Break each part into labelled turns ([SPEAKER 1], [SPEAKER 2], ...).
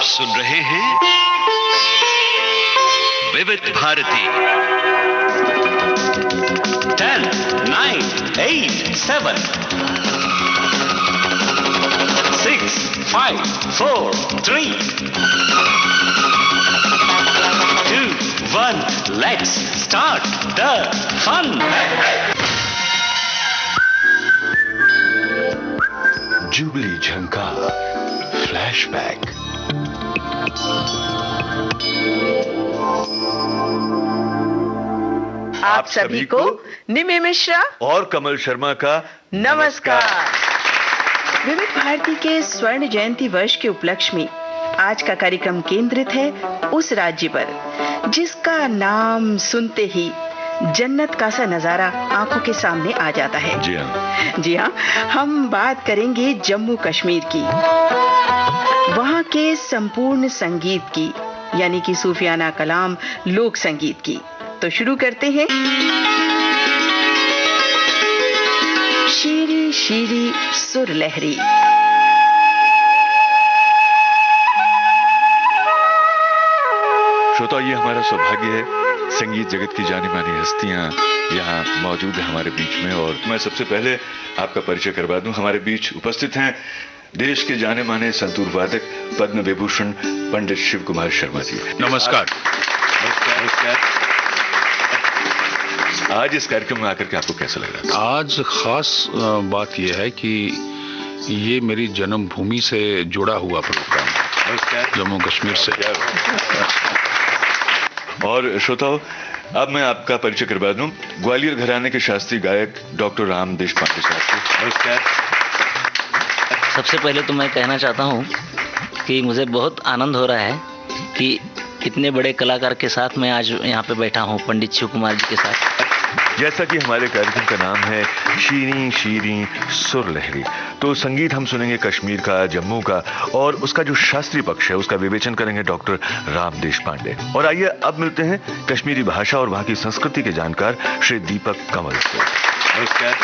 [SPEAKER 1] सुन रहे हैं विविध Bharti.
[SPEAKER 2] 10, 9, 8, 7, 6, 5, 4, 3, 2, 1. Let's start the fun.
[SPEAKER 3] Jubilee झंका फ्लैशबैक।
[SPEAKER 4] आप सभी को निमि मिश्रा
[SPEAKER 3] और कमल शर्मा का
[SPEAKER 4] नमस्कार। विविध भारती के स्वर्ण जयंती वर्ष के उपलक्ष्य में आज का कार्यक्रम केंद्रित है उस राज्य पर जिसका नाम सुनते ही जन्नत का सा नजारा आंखों के सामने आ जाता है। जी हाँ, हम बात करेंगे जम्मू कश्मीर की, वहाँ के संपूर्ण संगीत की, यानी कि सूफियाना कलाम लोक संगीत की। तो शुरू करते हैं। शीरी शीरी सुर लहरी।
[SPEAKER 3] श्रोता, ये हमारा सौभाग्य है, संगीत जगत की जानी मानी हस्तियां यहाँ मौजूद है हमारे बीच में। और मैं सबसे पहले आपका परिचय करवा दूं। हमारे बीच उपस्थित हैं देश के जाने माने संतूर वादक पद्म विभूषण पंडित शिव कुमार शर्मा जी।
[SPEAKER 1] नमस्कार।
[SPEAKER 3] नमस्कार। आज इस कार्यक्रम में आकर के आपको कैसा लग रहा है?
[SPEAKER 5] आज खास बात यह है कि ये मेरी जन्मभूमि से जुड़ा हुआ प्रोग्राम है, जम्मू कश्मीर से।
[SPEAKER 3] और श्रोताओं, अब मैं आपका परिचय करवा दूं। ग्वालियर घराने के शास्त्रीय गायक डॉक्टर राम देशपांडे साहब। नमस्कार।
[SPEAKER 6] सबसे पहले तो मैं कहना चाहता हूँ कि मुझे बहुत आनंद हो रहा है कि इतने बड़े कलाकार के साथ मैं आज यहाँ पे बैठा हूँ, पंडित शिव कुमार जी के साथ।
[SPEAKER 3] जैसा कि हमारे कार्यक्रम का नाम है शीरी शीरी सुर लहरी, तो संगीत हम सुनेंगे कश्मीर का, जम्मू का, और उसका जो शास्त्रीय पक्ष है उसका विवेचन करेंगे डॉक्टर राम देशपांडे। और आइए अब मिलते हैं कश्मीरी भाषा और वहाँ की संस्कृति के जानकार श्री दीपक कंवल से। नमस्कार।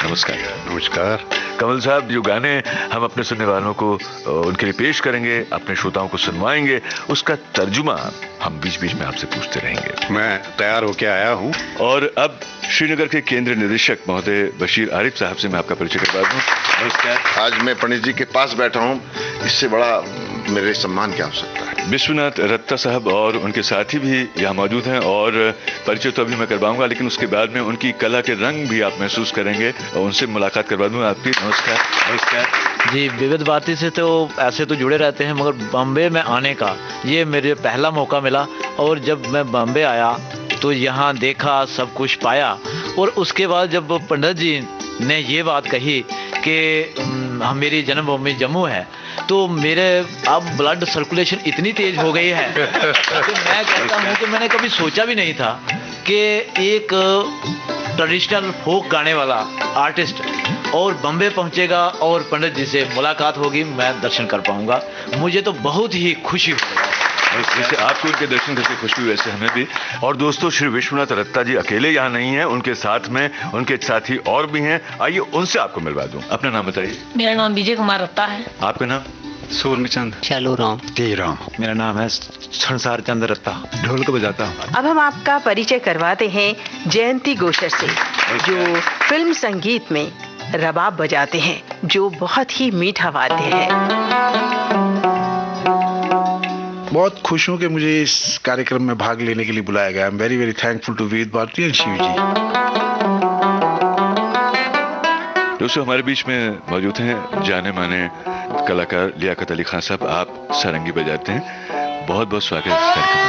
[SPEAKER 3] नमस्कार।
[SPEAKER 5] नमस्कार।
[SPEAKER 3] कमल साहब, जो गाने हम अपने सुनने वालों को उनके लिए पेश करेंगे, अपने श्रोताओं को सुनवाएंगे, उसका तर्जुमा हम बीच बीच में आपसे पूछते रहेंगे।
[SPEAKER 5] मैं तैयार होके आया हूँ।
[SPEAKER 3] और अब श्रीनगर के केंद्रीय निदेशक महोदय बशीर आरिफ साहब से मैं आपका परिचय करवा दूं। नमस्कार।
[SPEAKER 7] आज मैं पंडित जी के पास बैठा हूँ, इससे बड़ा मेरे सम्मान की आवश्यकता है।
[SPEAKER 3] विश्वनाथ रत्ता साहब और उनके साथी भी यहाँ मौजूद हैं, और परिचय तो अभी मैं करवाऊंगा, लेकिन उसके बाद में उनकी कला के रंग भी आप महसूस करेंगे और उनसे मुलाकात करवा दूंगा आपकी। नमस्कार। नमस्कार
[SPEAKER 8] जी। विविध भारती से तो ऐसे तो जुड़े रहते हैं, मगर बॉम्बे में आने का ये मेरे पहला मौका मिला। और जब मैं बॉम्बे आया तो यहाँ देखा, सब कुछ पाया। और उसके बाद जब पंडित जी ने ये बात कही कि मेरी जन्मभूमि जम्मू है, तो मेरे अब ब्लड सर्कुलेशन इतनी तेज हो गई है कि मैं कहता हूँ कि मैंने कभी सोचा भी नहीं था कि एक ट्रेडिशनल फोक गाने वाला आर्टिस्ट और बम्बे पहुँचेगा और पंडित जी से मुलाकात होगी, मैं दर्शन कर पाऊँगा। मुझे तो बहुत ही खुशी हुई।
[SPEAKER 3] जैसे आपको उनके दर्शन करके खुशी हुई, वैसे हमें भी। और दोस्तों, श्री विश्वनाथ रत्ता जी अकेले यहाँ नहीं हैं, उनके साथ में उनके साथी और भी हैं। आइए उनसे आपको मिलवा दूं। अपना नाम बताइए।
[SPEAKER 9] मेरा नाम विजय कुमार रत्ता है।
[SPEAKER 3] आपका नाम?
[SPEAKER 5] सूर्यचंद।
[SPEAKER 9] चालू राम।
[SPEAKER 5] तेराम।
[SPEAKER 8] मेरा नाम है संसार चंद्र रत्ता,
[SPEAKER 5] ढोल को बजाता हूँ।
[SPEAKER 4] अब हम आपका परिचय करवाते हैं जयंती गोशर से, जो फिल्म संगीत में रबाब बजाते हैं, जो बहुत ही मीठा वाद्य है।
[SPEAKER 5] बहुत खुश हूँ कि मुझे इस कार्यक्रम में भाग लेने के लिए बुलाया गया। I am very very thankful to Vividh Bharati and Shiv जी।
[SPEAKER 3] दोस्तों, हमारे बीच में मौजूद हैं जाने माने कलाकार लियाकत अली खान साहब। आप सारंगी बजाते हैं, बहुत बहुत स्वागत है इस कार्यक्रम में।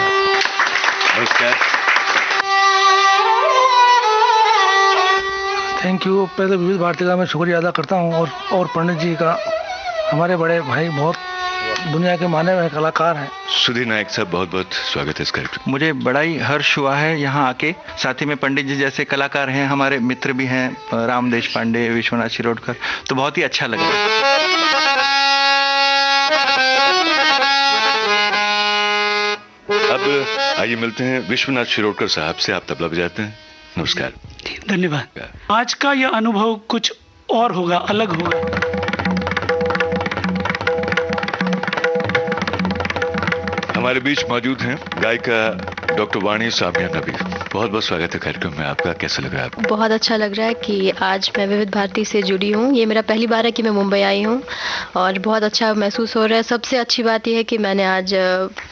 [SPEAKER 3] नमस्कार।
[SPEAKER 10] Thank you. पहले विविध भारती का मैं शुक्रिया अदा करता हूँ, और पंडित जी का, हमारे बड़े भाई, बहुत दुनिया के माने हुए कलाकार हैं।
[SPEAKER 3] सुधीर नायक साहब, बहुत बहुत स्वागत है इस कार्यक्रम।
[SPEAKER 11] मुझे बड़ा ही हर्ष हुआ है यहाँ आके। साथ ही में पंडित जी जैसे कलाकार हैं, हमारे मित्र भी हैं, राम देशपांडे, विश्वनाथ शिरोडकर, तो बहुत ही अच्छा लगा।
[SPEAKER 3] अब आइए मिलते हैं विश्वनाथ शिरोडकर साहब से। आप तबला बजाते हैं। नमस्कार।
[SPEAKER 10] धन्यवाद। आज का यह अनुभव कुछ और होगा, अलग होगा।
[SPEAKER 3] हमारे बीच मौजूद हैं गायिका डॉक्टर वाणी सामिया नबी। बहुत बहुत स्वागत है कार्यक्रम में आपका। कैसा लग रहा है आपको?
[SPEAKER 12] बहुत अच्छा लग रहा है कि आज मैं विविध भारती से जुड़ी हूँ। ये मेरा पहली बार है कि मैं मुंबई आई हूँ और बहुत अच्छा महसूस हो रहा है। सबसे अच्छी बात यह है कि मैंने आज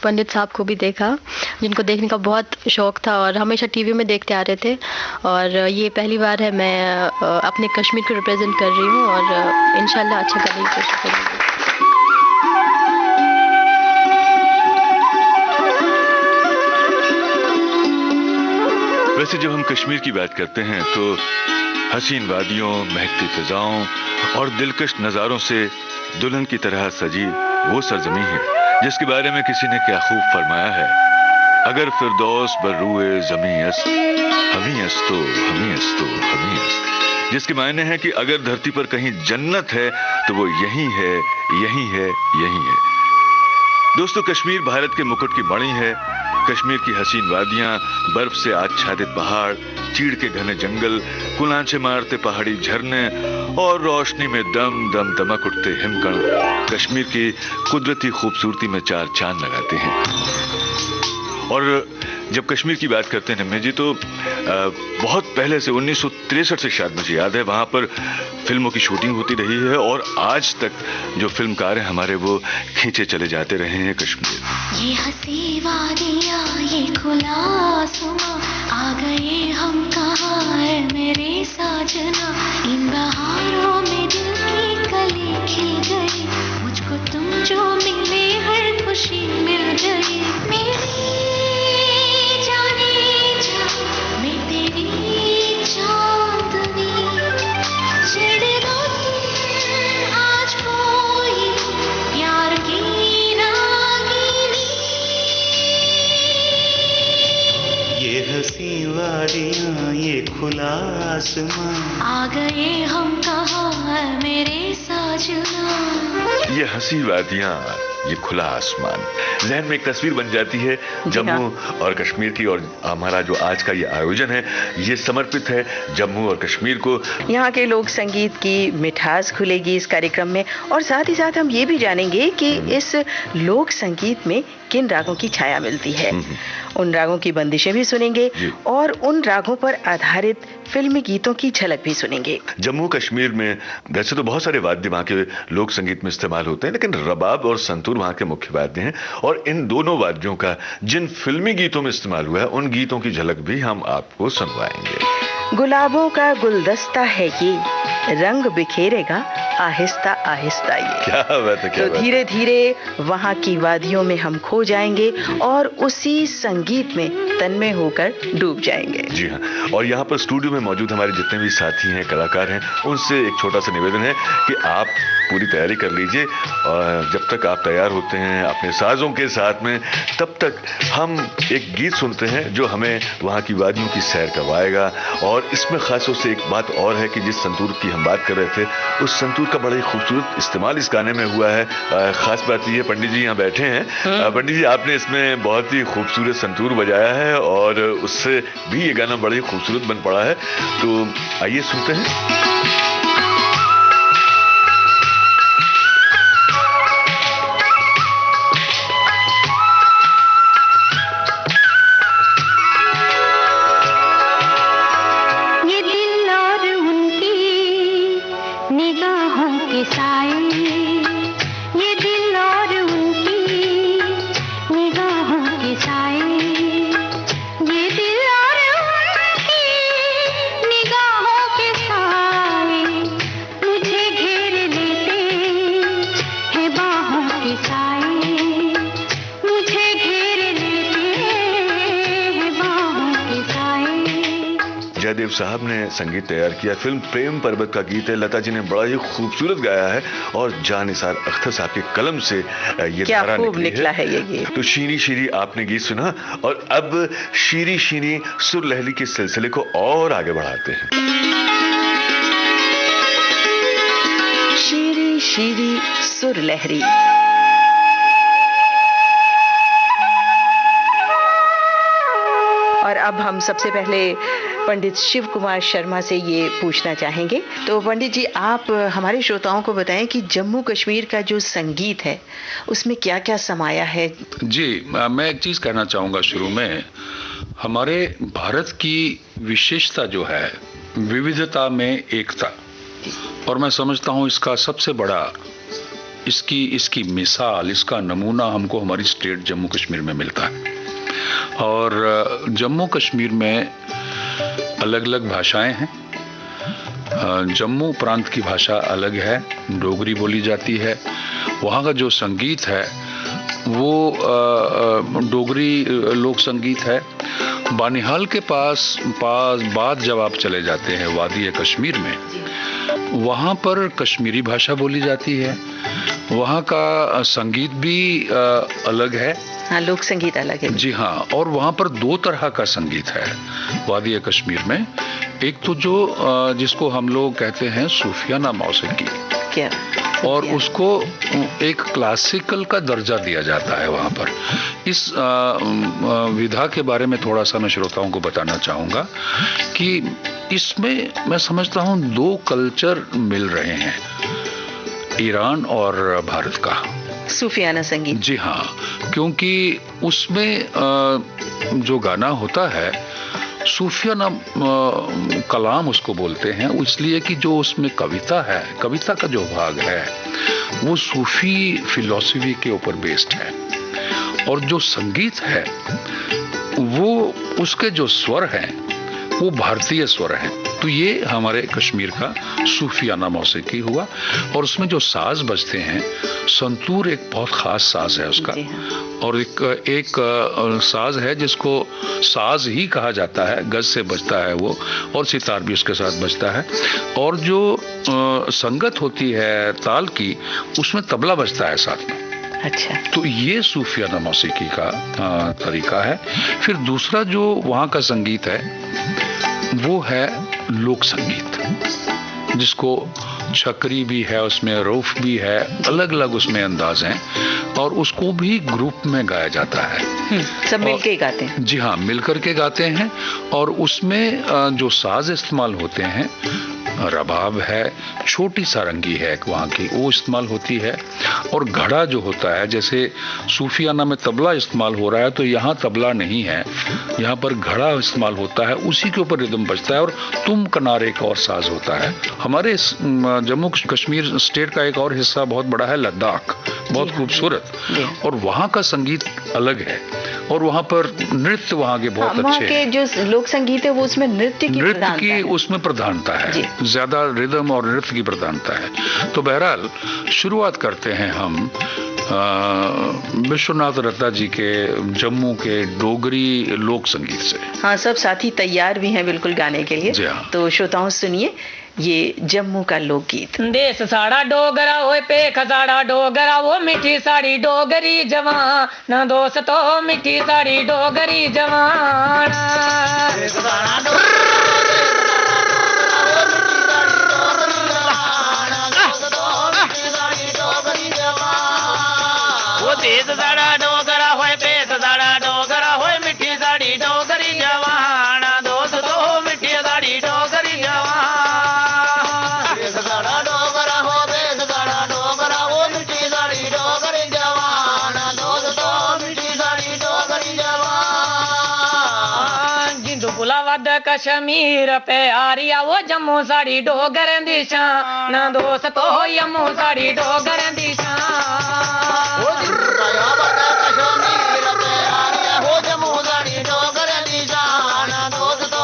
[SPEAKER 12] पंडित साहब को भी देखा, जिनको देखने का बहुत शौक था और हमेशा टीवी में देखते आ रहे थे। और ये पहली बार है मैं अपने कश्मीर को रिप्रेजेंट कर रही हूँ और इंशाल्लाह अच्छा करने की कोशिश करूँगी।
[SPEAKER 3] वैसे जब हम कश्मीर की बात करते हैं तो हसीन वादियों, महकती फिजाओं और दिलकश नज़ारों से दुल्हन की तरह सजी वो सरजमी है जिसके बारे में किसी ने क्या खूब फरमाया है, अगर फिरदौस बर्रुए ज़मीं अस्त, हमी अस्तो, हमी अस्तो, हमी अस्त, जिसके मायने हैं कि अगर धरती पर कहीं जन्नत है तो वो यही है, यही है, यही है। दोस्तों, कश्मीर भारत के मुकुट की मणि है। कश्मीर की हसीन वादियां, बर्फ से आच्छादित पहाड़, चीड़ के घने जंगल, कुलांचे मारते पहाड़ी झरने और रोशनी में दम दम दमक उठते हिमकण कश्मीर की कुदरती खूबसूरती में चार चांद लगाते हैं। और जब कश्मीर की बात करते हैं निम्मी जी तो बहुत पहले से 1963 से शायद मुझे याद है वहाँ पर फिल्मों की शूटिंग होती रही है और आज तक जो फिल्मकार हैं हमारे वो खींचे चले जाते रहे हैं कश्मीर।
[SPEAKER 13] ये हंसी वादियाँ, ये खुला आसमां, आ गए हम कहाँ है मेरे साजना, इन बहारों में दिल की कली खिल गई, मुझको तुम जो मिले हर खुशी मिल गई, मेरी जाने जा मैं तेरी चांदनी, छेड़ दो तुम आज कोई प्यार की नागिनी।
[SPEAKER 2] ये हंसी वादियाँ, ये खुला आसमां,
[SPEAKER 13] आ गए हम कहाँ है मेरे साजना।
[SPEAKER 3] ये हंसी वादियाँ, ये खुला आसमान, जहन में एक तस्वीर बन जाती है जम्मू और कश्मीर की। और हमारा जो आज का ये आयोजन है ये समर्पित है जम्मू और कश्मीर को।
[SPEAKER 4] यहाँ के लोक संगीत की मिठास खुलेगी इस कार्यक्रम में और साथ ही साथ हम ये भी जानेंगे कि इस लोक संगीत में किन रागों की छाया मिलती है। उन रागों की बंदिशें भी सुनेंगे और उन रागों पर आधारित फिल्मी गीतों की झलक भी सुनेंगे।
[SPEAKER 3] जम्मू कश्मीर में वैसे तो बहुत सारे वाद्य वहाँ के लोक संगीत में इस्तेमाल होते हैं, लेकिन रबाब और संतूर वहाँ के मुख्य वाद्य हैं और इन दोनों वाद्यों का जिन फिल्मी गीतों में इस्तेमाल हुआ है उन गीतों की झलक भी हम आपको सुनवाएंगे।
[SPEAKER 4] गुलाबों का गुलदस्ता है ये, रंग बिखेरेगा आहिस्ता आहिस्ता ये।
[SPEAKER 3] क्या बात है, क्या
[SPEAKER 4] तो धीरे धीरे वहाँ की वादियों में हम खो जाएंगे और उसी संगीत में तन्मय होकर डूब जाएंगे।
[SPEAKER 3] जी हाँ, और यहाँ पर स्टूडियो में मौजूद हमारे जितने भी साथी हैं, कलाकार हैं, उनसे एक छोटा सा निवेदन है कि आप पूरी तैयारी कर लीजिए और जब तक आप तैयार होते हैं अपने साजों के साथ में, तब तक हम एक गीत सुनते हैं जो हमें वहाँ की वादियों की सैर करवाएगा। और इसमें खास तौर से एक बात और है कि जिस संतूर की हम बात कर रहे थे उस संतूर का बड़ा ही खूबसूरत इस्तेमाल इस गाने में हुआ है। खास बात ये, पंडित जी यहाँ बैठे हैं, पंडित जी आपने इसमें बहुत ही खूबसूरत संतूर बजाया है और उससे भी ये गाना बड़ा ही खूबसूरत बन पड़ा है। तो आइए सुनते हैं। जयदेव साहब ने संगीत तैयार किया, फिल्म प्रेम पर्वत का गीत है, लता जी ने बड़ा ही खूबसूरत गाया है और जानिसार अख्तर साहब के कलम से ये
[SPEAKER 4] क्या खूब निकला है ये गीत।
[SPEAKER 3] तो शीरी शीरी आपने गीत सुना और अब शीरी शीरी सुर लहरी के सिलसिले को और आगे बढ़ाते हैं।
[SPEAKER 4] शीरी शीरी सुर लहरी। और अब हम सबसे पहले पंडित शिव कुमार शर्मा से ये पूछना चाहेंगे। तो पंडित जी, आप हमारे श्रोताओं को बताएं कि जम्मू कश्मीर का जो संगीत है उसमें क्या क्या समाया है।
[SPEAKER 5] जी, मैं एक चीज़ कहना चाहूँगा शुरू में। हमारे भारत की विशेषता जो है विविधता में एकता, और मैं समझता हूँ इसका सबसे बड़ा इसकी मिसाल, इसका नमूना हमको हमारी स्टेट जम्मू कश्मीर में मिलता है। और जम्मू कश्मीर में अलग अलग भाषाएं हैं। जम्मू प्रांत की भाषा अलग है, डोगरी बोली जाती है। वहाँ का जो संगीत है वो डोगरी लोक संगीत है। बानिहाल के पास बाद जब आप चले जाते हैं वादी कश्मीर में, वहाँ पर कश्मीरी भाषा बोली जाती है। वहाँ का संगीत भी अलग है।
[SPEAKER 4] हाँ, लोक संगीत अलग है।
[SPEAKER 5] जी हाँ, और वहाँ पर 2 तरह का संगीत है वादी कश्मीर में। एक तो जो जिसको हम लोग कहते हैं सूफियाना मौसीकी,
[SPEAKER 4] क्या?
[SPEAKER 5] और उसको एक क्लासिकल का दर्जा दिया जाता है वहाँ पर। इस विधा के बारे में थोड़ा सा मैं श्रोताओं को बताना चाहूँगा कि इसमें मैं समझता हूँ 2 कल्चर मिल रहे हैं, ईरान और भारत का
[SPEAKER 4] सूफियाना संगीत।
[SPEAKER 5] जी हाँ, क्योंकि उसमें जो गाना होता है सूफियाना कलाम उसको बोलते हैं, इसलिए कि जो उसमें कविता है, कविता का जो भाग है वो सूफी फिलॉसफी के ऊपर बेस्ड है। और जो संगीत है वो उसके जो स्वर हैं वो भारतीय स्वर हैं। तो ये हमारे कश्मीर का सूफियाना मौसीकी हुआ। और उसमें जो साज बजते हैं, संतूर एक बहुत ख़ास साज है उसका। और एक साज है जिसको साज ही कहा जाता है, गज से बजता है वो, और सितार भी उसके साथ बजता है। और जो संगत होती है ताल की, उसमें तबला बजता है साथ में।
[SPEAKER 4] अच्छा,
[SPEAKER 5] तो ये सूफियाना मौसीकी का तरीका है। फिर दूसरा जो वहाँ का संगीत है वो है लोक संगीत, जिसको छकरी भी है, उसमें रौफ भी है, अलग अलग उसमें अंदाज हैं। और उसको भी ग्रुप में गाया जाता है।
[SPEAKER 4] सब मिलके गाते हैं।
[SPEAKER 5] जी हाँ, मिलकर के गाते हैं। और उसमें जो साज इस्तेमाल होते हैं, रबाब है, छोटी सारंगी है वहाँ की, वो इस्तेमाल होती है। और घड़ा जो होता है, जैसे सूफियाना में तबला इस्तेमाल हो रहा है, तो यहाँ तबला नहीं है, यहाँ पर घड़ा इस्तेमाल होता है, उसी के ऊपर रिदम बजता है। और तुम किनारे एक और साज होता है। हमारे जम्मू कश्मीर स्टेट का एक और हिस्सा बहुत बड़ा है, लद्दाख, बहुत खूबसूरत, और वहाँ का संगीत अलग है। और वहाँ पर नृत्य वहाँ के बहुत अच्छे हैं।
[SPEAKER 4] के जो लोक संगीत है वो उसमें नृत्य की
[SPEAKER 5] उसमें प्रधानता है, ज्यादा रिदम और नृत्य की प्रधानता है। तो बहरहाल शुरुआत करते हैं हम विश्वनाथ रत्ता जी के जम्मू के डोगरी लोक संगीत से।
[SPEAKER 4] हाँ, सब साथी तैयार भी हैं बिल्कुल गाने के लिए। तो श्रोताओं सुनिए ये जम्मू का लोकगीत।
[SPEAKER 9] देश साड़ा डोगरा होए पे खसाड़ा डोगरा, वो मिठी साड़ी डोगरी जवान, ना दोस्तों मिठी साड़ी डोगरी जवान। वो देश साड़ा डोगरा होए पे खसाड़ा डोगरा होए मिठी साड़ी डोगरी जवान, दोस्तों मिठी साड़ी डोगरी जवान। कश्मीर पे आरिया वो जम्मू साड़ी डोगर दी शान, ना दोस्तो यम्मू साड़ी डोगर दी शान। वो कश्मीर पे आरिया वो जम्मू साड़ी डोगर दी शान, ना दोस्तो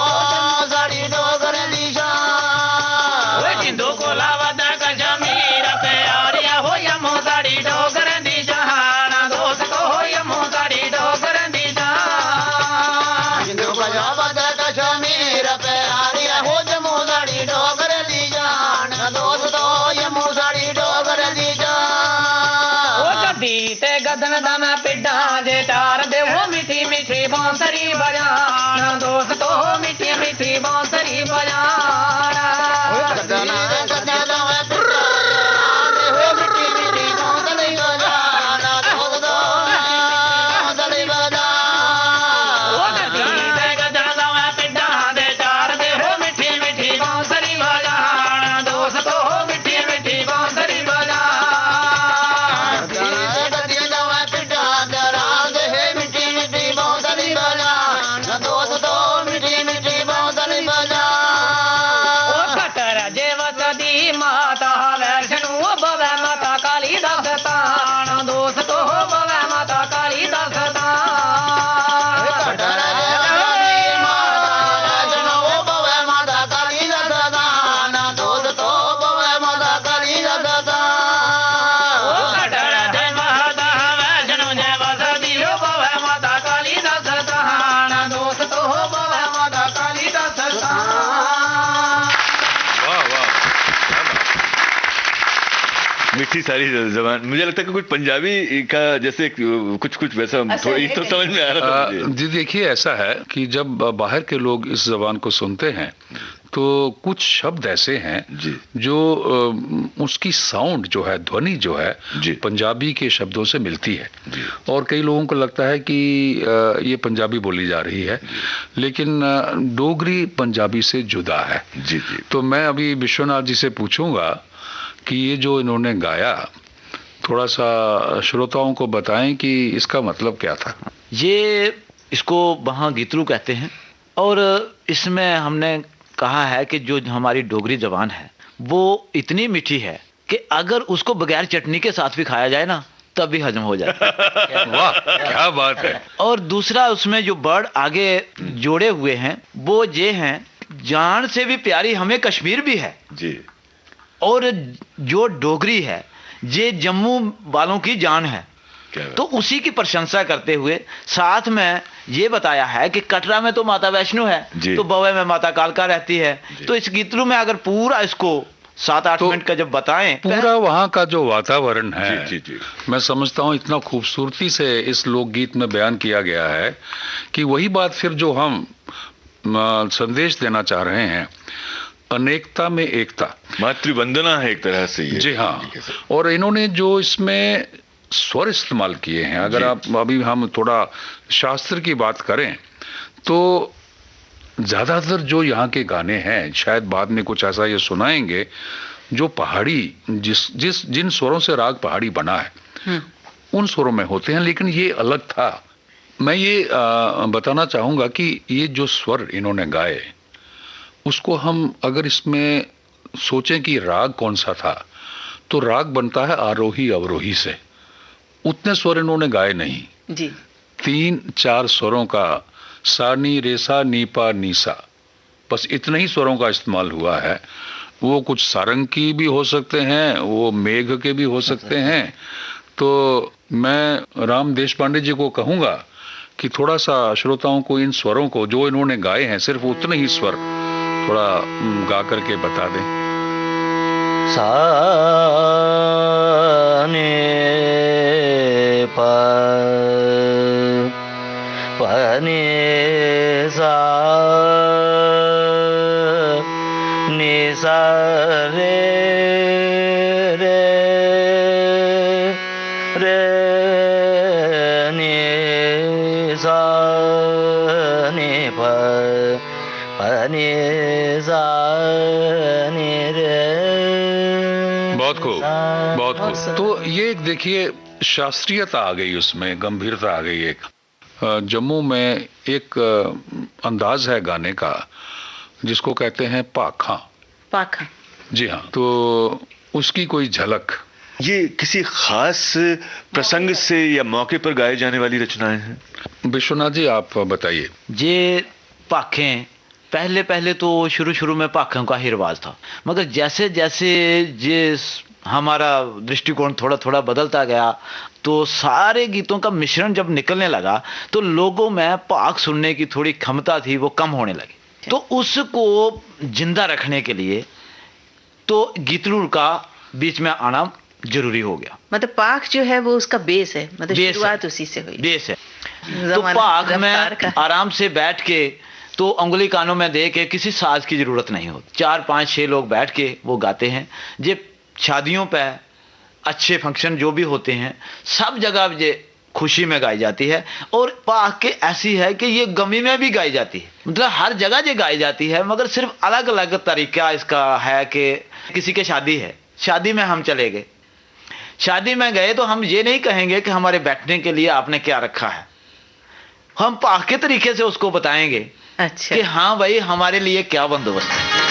[SPEAKER 9] साड़ी डोगर दी शान। वो जिंदू कोला वदा कश्मीर पे आरिया हो यम्मू साड़ी डोगर दी शान, ना दोस्तो यम्मू साड़ी डोगर दी शान। जिंदू कोला वदा कश्मीर पे आरिया हो जम्मू साड़ी डोगर दी जान, दोस्तो यम्मू साड़ी डोगर दी जान। वो गद्दी ते गदन दम पिड्डा जे तार दे वो मिठी मिठी बांसुरी बजान, दोस्तो मिठी मिठी बांसुरी बजान। गदन गदन दम पिड्डा जे वो मिठी मिठी बांसुरी बजान, दोस्तो बांसुरी बजान। वो गद्दी ते गदन दस्तान दोस्तों हो बवे माता काली दस्तान कटहर देवनी माता वैष्णो हो बवे माता काली दस्तान दोस्तों हो बवे माता काली दस्तान कटहर दे माता वैष्णो ने वसती हो बवे माता काली दस्तान दोस्तों हो बवे माता काली दस्तान।
[SPEAKER 3] वाह वाह, मीठी सारी जबान। मुझे लगता है कि कुछ पंजाबी का जैसे कुछ कुछ वैसा थोड़ी तो समझ में आ रहा था मुझे।
[SPEAKER 5] जी देखिए, ऐसा है कि जब बाहर के लोग इस जबान को सुनते हैं तो कुछ शब्द ऐसे हैं जो उसकी साउंड जो है, ध्वनि जो है, पंजाबी के शब्दों से मिलती है और कई लोगों को लगता है कि ये पंजाबी बोली जा रही है, लेकिन डोगरी पंजाबी से जुदा है।
[SPEAKER 3] जी जी।
[SPEAKER 5] तो मैं अभी विश्वनाथ जी से पूछूंगा कि ये जो इन्होंने गाया, थोड़ा सा श्रोताओं को बताएं कि इसका मतलब क्या था।
[SPEAKER 8] ये इसको वहाँ गीतलू कहते हैं और इसमें हमने कहा है कि जो हमारी डोगरी जबान है वो इतनी मीठी है कि अगर उसको बगैर चटनी के साथ भी खाया जाए ना तब भी हजम हो जाता है।
[SPEAKER 5] वाह क्या बात है।
[SPEAKER 8] और दूसरा उसमें जो वर्ड आगे जोड़े हुए हैं वो ये हैं, जान से भी प्यारी हमें कश्मीर भी है
[SPEAKER 3] जी,
[SPEAKER 8] और जो डोगरी है ये जम्मू वालों की जान है। तो उसी की प्रशंसा करते हुए साथ में ये बताया है कि कटरा में तो माता वैष्णो है तो बवे में माता कालका रहती है। तो इस गीतलू में अगर पूरा इसको 7-8 मिनट का जब बताएं,
[SPEAKER 5] पूरा वहाँ का जो वातावरण है, जी। मैं समझता हूँ इतना खूबसूरती से इस लोकगीत में बयान किया गया है कि वही बात फिर जो हम संदेश देना चाह रहे हैं, अनेकता में एकता,
[SPEAKER 3] मातृवंदना है एक तरह से ये।
[SPEAKER 5] जी हाँ। और इन्होंने जो इसमें स्वर इस्तेमाल किए हैं, अगर आप अभी हम थोड़ा शास्त्र की बात करें तो ज़्यादातर जो यहाँ के गाने हैं, शायद बाद में कुछ ऐसा ये सुनाएंगे, जो पहाड़ी जिन स्वरों से राग पहाड़ी बना है उन स्वरों में होते हैं, लेकिन ये अलग था। मैं ये बताना चाहूँगा कि ये जो स्वर इन्होंने गाए उसको हम अगर इसमें सोचें कि राग कौन सा था, तो राग बनता है आरोही अवरोही से। उतने स्वर इन्होंने गाए नहीं
[SPEAKER 4] जी,
[SPEAKER 5] 3-4 स्वरों का, सा नी रे सा नी पा नी सा, बस इतने ही स्वरों का इस्तेमाल हुआ है। वो कुछ सारंग की भी हो सकते हैं, वो मेघ के भी हो सकते हैं। तो मैं राम देशपांडे जी को कहूँगा कि थोड़ा सा श्रोताओं को इन स्वरों को जो इन्होंने गाए हैं, सिर्फ उतने ही स्वर थोड़ा गा करके बता दें।
[SPEAKER 6] सा ने पा ने सा ने सा रे रे रे ने सा ने पा ने सा ने रे।
[SPEAKER 5] बहुत खूब, बहुत खूब। तो ये एक देखिए शास्त्रीयता आ गई, उसमें गंभीरता आ गई। एक जम्मू में एक अंदाज है गाने का जिसको कहते हैं पाखा।
[SPEAKER 4] पाखा,
[SPEAKER 5] जी हाँ। तो उसकी कोई झलक।
[SPEAKER 3] ये किसी खास प्रसंग से या मौके पर गाए जाने वाली रचनाएं हैं?
[SPEAKER 5] विश्वनाथ जी आप बताइए।
[SPEAKER 8] ये पाखें पहले तो शुरू में पाखों का ही रिवाज था, मगर जैसे जैसे ये हमारा दृष्टिकोण थोड़ा बदलता गया तो सारे गीतों का मिश्रण जब निकलने लगा तो लोगों में पाक सुनने की थोड़ी क्षमता थी, वो कम होने लगी। तो उसको जिंदा रखने के लिए तो गीतलू का बीच में आना जरूरी हो गया।
[SPEAKER 4] मतलब पाक जो है वो उसका बेस है, मतलब शुरुआत उसी से हुई।
[SPEAKER 8] बेस है। तो पाक में आराम से बैठ के तो उंगली कानों में दे के किसी साज की जरूरत नहीं होती। 4-5-6 लोग बैठ के वो गाते हैं। ये शादियों पे, अच्छे फंक्शन जो भी होते हैं, सब जगह ये खुशी में गाई जाती है। और पाक के ऐसी है कि ये गमी में भी गाई जाती है, मतलब हर जगह ये गाई जाती है, मगर सिर्फ अलग अलग तरीका इसका है। कि किसी के शादी है, शादी में हम चले गए, शादी में गए तो हम ये नहीं कहेंगे कि हमारे बैठने के लिए आपने क्या रखा है, हम पाक के तरीके से उसको बताएंगे।
[SPEAKER 4] अच्छा।
[SPEAKER 8] कि हाँ भाई हमारे लिए क्या बंदोबस्त है।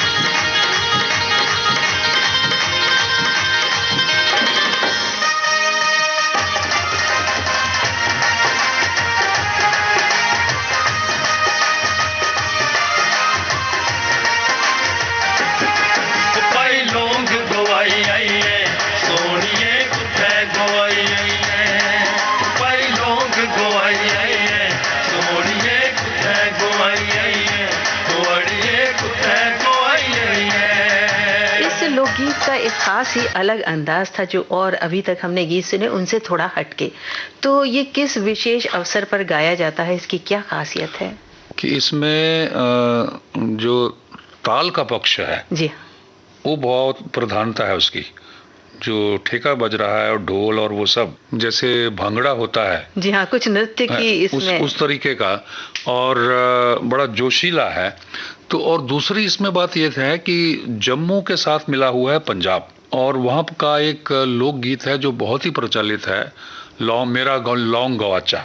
[SPEAKER 4] का एक खास ही अलग अंदाज था जो और अभी तक हमने गीत सुने उनसे थोड़ा हटके। तो ये किस विशेष अवसर पर गाया जाता है, इसकी क्या खासियत है?
[SPEAKER 5] कि इसमें जो ताल का पक्ष है
[SPEAKER 4] जी
[SPEAKER 5] वो बहुत प्रधानता है उसकी, जो ठेका बज रहा है और ढोल और वो सब, जैसे भांगड़ा होता है
[SPEAKER 4] जी हाँ, कुछ नृत्य की इसमें
[SPEAKER 5] उस तरीके का, और बड़ा जोशीला है। तो और दूसरी इसमें बात यह है कि जम्मू के साथ मिला हुआ है पंजाब, और वहाँ का एक लोकगीत है जो बहुत ही प्रचलित है, लौंग गवाचा,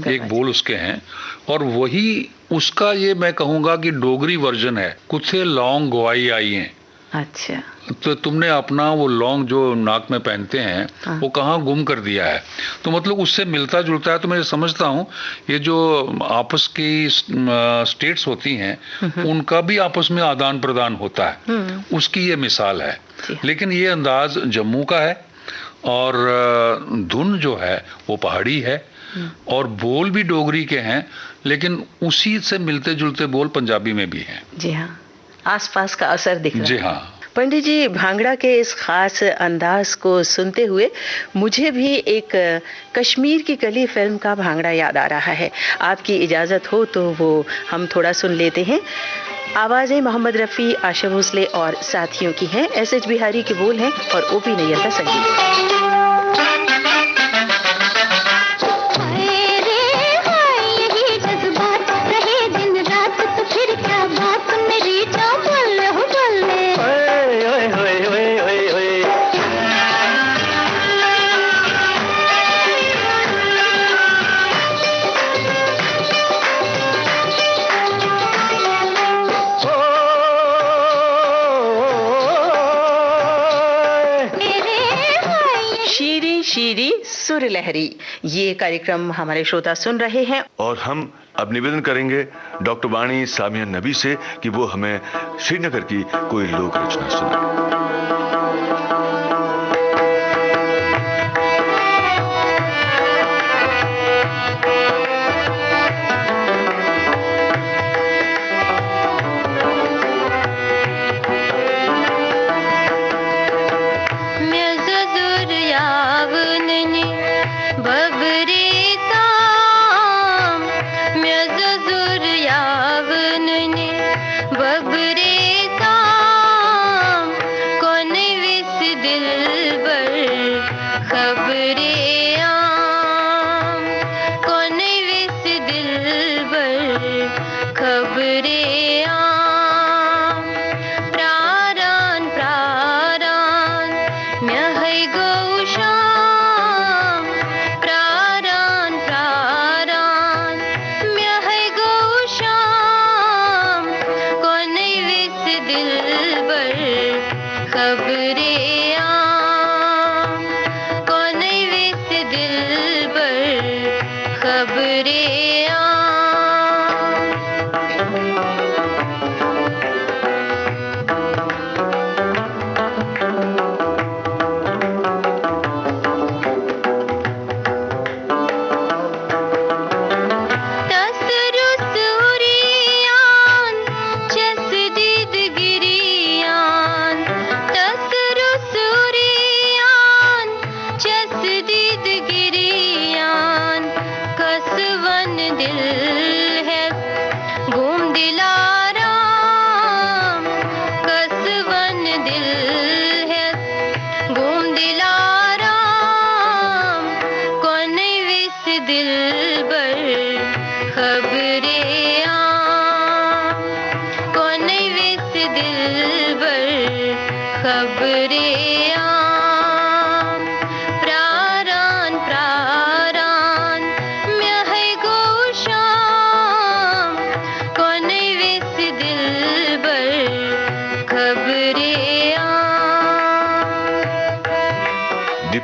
[SPEAKER 5] एक बोल उसके हैं, और वही उसका ये मैं कहूँगा कि डोगरी वर्जन है, कुथे लौंग गवाई आई हैं।
[SPEAKER 4] अच्छा,
[SPEAKER 5] तो तुमने अपना वो लौंग जो नाक में पहनते हैं
[SPEAKER 4] हाँ।
[SPEAKER 5] वो कहाँ गुम कर दिया है, तो मतलब उससे मिलता जुलता है। तो मैं समझता हूँ ये जो आपस की स्टेट्स होती हैं उनका भी आपस में आदान प्रदान होता है, उसकी ये मिसाल है। लेकिन ये अंदाज जम्मू का है और धुन जो है वो पहाड़ी है और बोल भी डोगरी के हैं, लेकिन उसी से मिलते जुलते बोल पंजाबी में भी हैं।
[SPEAKER 4] जी हाँ, आसपास का असर दिख रहा है।
[SPEAKER 5] जी हाँ।
[SPEAKER 4] पंडित जी, भांगड़ा के इस खास अंदाज को सुनते हुए मुझे भी एक कश्मीर की कली फिल्म का भांगड़ा याद आ रहा है। आपकी इजाज़त हो तो वो हम थोड़ा सुन लेते हैं। आवाज़ें मोहम्मद रफ़ी, आशा भोसले और साथियों की हैं, एस.एच. बिहारी के बोल हैं और ओ.पी. नैयर का संगीत। सुर लहरी, ये कार्यक्रम हमारे श्रोता सुन रहे हैं
[SPEAKER 3] और हम अब निवेदन करेंगे डॉक्टर वाणी सामिया नबी से कि वो हमें श्रीनगर की कोई लोक रचना सुनाए।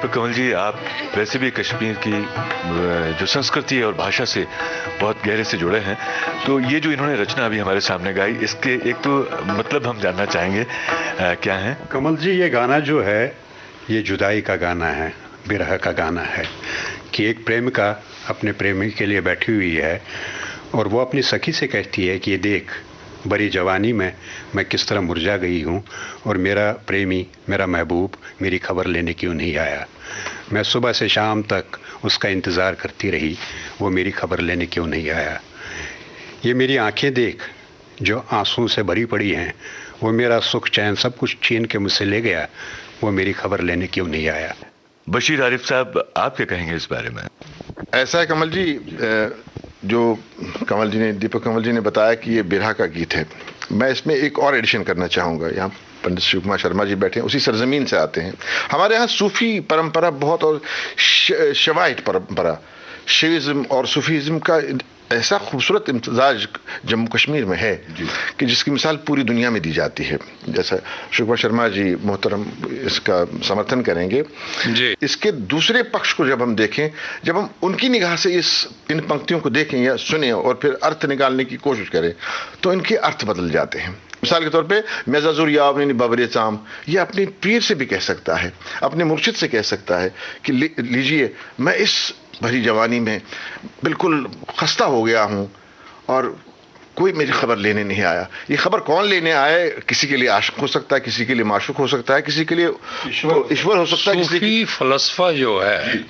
[SPEAKER 3] कमल जी, आप वैसे भी कश्मीर की जो संस्कृति है और भाषा से बहुत गहरे से जुड़े हैं, तो ये जो इन्होंने रचना अभी हमारे सामने गाई, इसके एक तो मतलब हम जानना चाहेंगे क्या है?
[SPEAKER 14] कमल जी, ये गाना जो है ये जुदाई का गाना है, विरह का गाना है कि एक प्रेमिका अपने प्रेमी के लिए बैठी हुई है और वो अपनी सखी से कहती है कि ये देख, बड़ी जवानी में मैं किस तरह मुरझा गई हूँ और मेरा प्रेमी, मेरा महबूब मेरी खबर लेने क्यों नहीं आया। मैं सुबह से शाम तक उसका इंतज़ार करती रही, वो मेरी खबर लेने क्यों नहीं आया। ये मेरी आंखें देख जो आंसू से भरी पड़ी हैं, वो मेरा सुख चैन सब कुछ छीन के मुझसे ले गया, वो मेरी खबर लेने क्यों नहीं आया।
[SPEAKER 3] बशीर आरिफ साहब, आप क्या कहेंगे इस बारे में?
[SPEAKER 7] ऐसा है कमल जी, जो कमल जी ने, दीपक कमल जी ने बताया कि ये बिरहा का गीत है, मैं इसमें एक और एडिशन करना चाहूँगा। यहाँ पंडित शिव कुमार शर्मा जी बैठे हैं, उसी सरजमीन से आते हैं। हमारे यहाँ सूफी परंपरा बहुत, और शवाइट परंपरा, शिविज्म और सूफीज़म का ऐसा खूबसूरत इम्तजाज जम्मू कश्मीर में है कि जिसकी मिसाल पूरी दुनिया में दी जाती है। जैसा शिव कुमार शर्मा जी मोहतरम इसका समर्थन करेंगे जी। इसके दूसरे पक्ष को जब हम देखें, जब हम उनकी निगाह से इन पंक्तियों को देखें या सुने और फिर अर्थ निकालने की कोशिश करें, तो इनके अर्थ बदल जाते हैं। मिसाल के तौर पे मेज़ाजुर यावनी बबरे चाम, ये अपने पीर से भी कह सकता है, अपने मुर्शिद से कह सकता है कि लीजिए मैं इस भरी जवानी में बिल्कुल खस्ता हो गया हूँ और कोई मेरी खबर लेने नहीं आया। ये खबर कौन लेने आए? किसी के लिए आशिक हो सकता है, किसी के लिए माशूक हो सकता है, किसी के लिए ईश्वर हो सकता है।
[SPEAKER 5] सूफी फलसफा जो है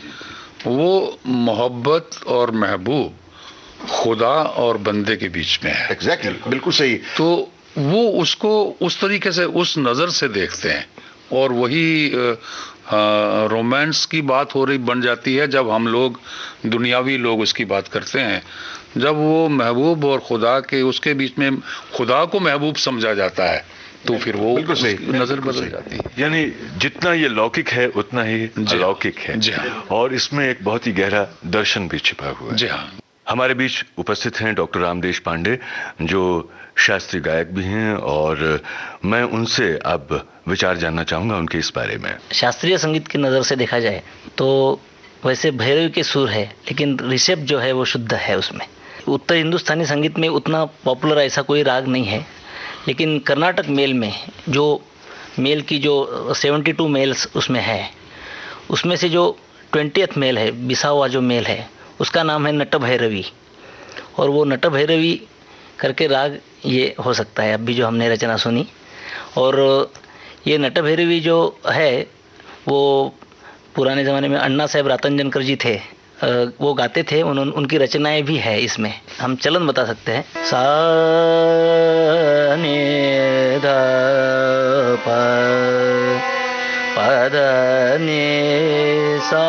[SPEAKER 5] वो मोहब्बत और महबूब, खुदा और बंदे के बीच में है।
[SPEAKER 7] एग्जैक्टली, बिल्कुल सही।
[SPEAKER 5] तो वो उसको उस तरीके से, उस नज़र से देखते हैं, और वही रोमांस की बात हो रही बन जाती है जब हम लोग, दुनियावी लोग उसकी बात करते हैं। जब वो महबूब और खुदा के, उसके बीच में खुदा को महबूब समझा जाता है, तो फिर वो नजर बदल जाती है।
[SPEAKER 3] यानी जितना ये लौकिक है उतना ही अलौकिक है।
[SPEAKER 5] जी हाँ।
[SPEAKER 3] और इसमें एक बहुत ही गहरा दर्शन भी छिपा हुआ है।
[SPEAKER 5] जी हाँ।
[SPEAKER 3] हमारे बीच उपस्थित हैं डॉक्टर रामदेश पांडे, जो शास्त्रीय गायक भी हैं, और मैं उनसे अब विचार जानना चाहूँगा उनके इस बारे में।
[SPEAKER 6] शास्त्रीय संगीत की नज़र से देखा जाए तो वैसे भैरवी के सुर है, लेकिन ऋषभ जो है वो शुद्ध है उसमें। उत्तर हिंदुस्तानी संगीत में उतना पॉपुलर ऐसा कोई राग नहीं है, लेकिन कर्नाटक मेल में जो मेल की जो 72 मेल्स उसमें है, उसमें से जो 20th मेल है, बिसावा जो मेल है, उसका नाम है नट भैरवी। और वो नट भैरवी करके राग ये हो सकता है अभी जो हमने रचना सुनी। और ये नट भैरवी जो है वो पुराने ज़माने में अन्ना साहब रातंजनकर जी थे, वो गाते थे, उनकी रचनाएं भी है इसमें। हम चलन बता सकते हैं। सा ने ध प प द ने सा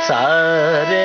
[SPEAKER 6] सा रे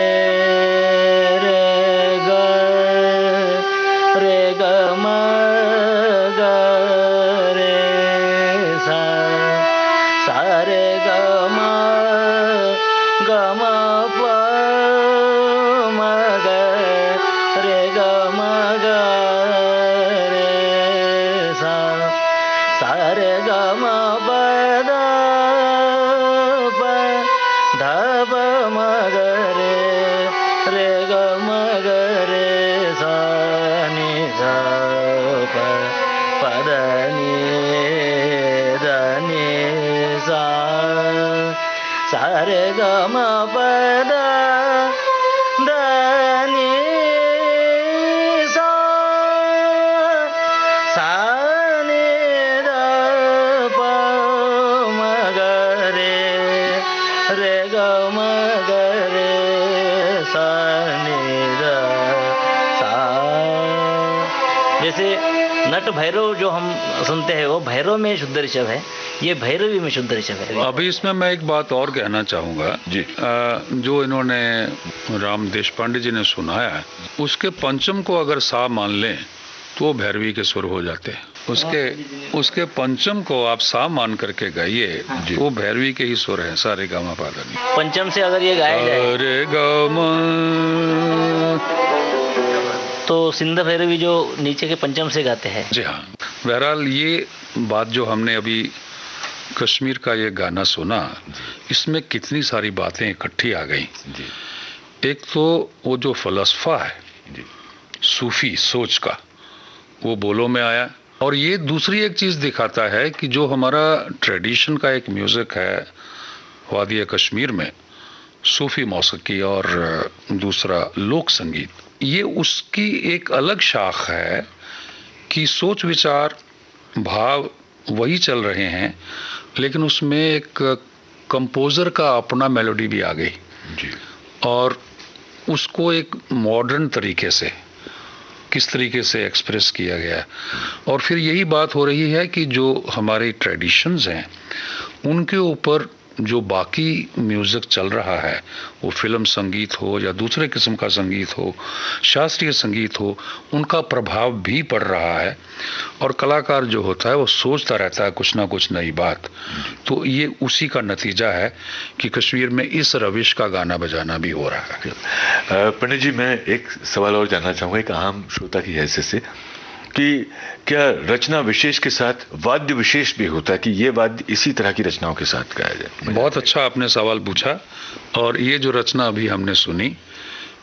[SPEAKER 6] भैरव जो हम सुनते हैं वो भैरव में शुद्ध ऋषभ है, ये भैरवी में शुद्ध ऋषभ है।
[SPEAKER 5] अभी इसमें मैं एक बात और कहना चाहूँगा जी, जो इन्होंने राम देशपांडे जी ने सुनाया है, उसके पंचम को अगर सा मान लें तो वो भैरवी के सुर हो जाते हैं। उसके पंचम को आप सा मान करके गाइए, वो भैरवी के ही सुर हैं, सारे गामा पा धा नी।
[SPEAKER 6] पंचम से अगर ये गाया जाए
[SPEAKER 5] रे गामा,
[SPEAKER 6] तो सिंध भैरवी जो नीचे के पंचम से गाते हैं।
[SPEAKER 5] जी हाँ। बहरहाल ये बात जो हमने अभी कश्मीर का ये गाना सुना, इसमें कितनी सारी बातें इकट्ठी आ गई। एक तो वो जो फलसफा है सूफी सोच का, वो बोलों में आया। और ये दूसरी एक चीज़ दिखाता है कि जो हमारा ट्रेडिशन का एक म्यूज़िक है वादी कश्मीर में, सूफी मौसीकी और दूसरा लोक संगीत, ये उसकी एक अलग शाख है कि सोच विचार भाव वही चल रहे हैं, लेकिन उसमें एक कंपोज़र का अपना मेलोडी भी आ गई जी, और उसको एक मॉडर्न तरीके से किस तरीके से एक्सप्रेस किया गया। और फिर यही बात हो रही है कि जो हमारे ट्रेडिशंस हैं उनके ऊपर जो बाकी म्यूज़िक चल रहा है, वो फिल्म संगीत हो या दूसरे किस्म का संगीत हो, शास्त्रीय संगीत हो, उनका प्रभाव भी पड़ रहा है। और कलाकार जो होता है वो सोचता रहता है कुछ ना कुछ नई बात। तो ये उसी का नतीजा है कि कश्मीर में इस रविश का गाना बजाना भी हो रहा है।
[SPEAKER 3] पंडित जी, मैं एक सवाल और जानना चाहूँगा एक आम श्रोता की हैसियत से, कि क्या रचना विशेष के साथ वाद्य विशेष भी होता है कि ये वाद्य इसी तरह की रचनाओं के साथ गाया जाए?
[SPEAKER 5] बहुत अच्छा आपने सवाल पूछा। और ये जो रचना अभी हमने सुनी,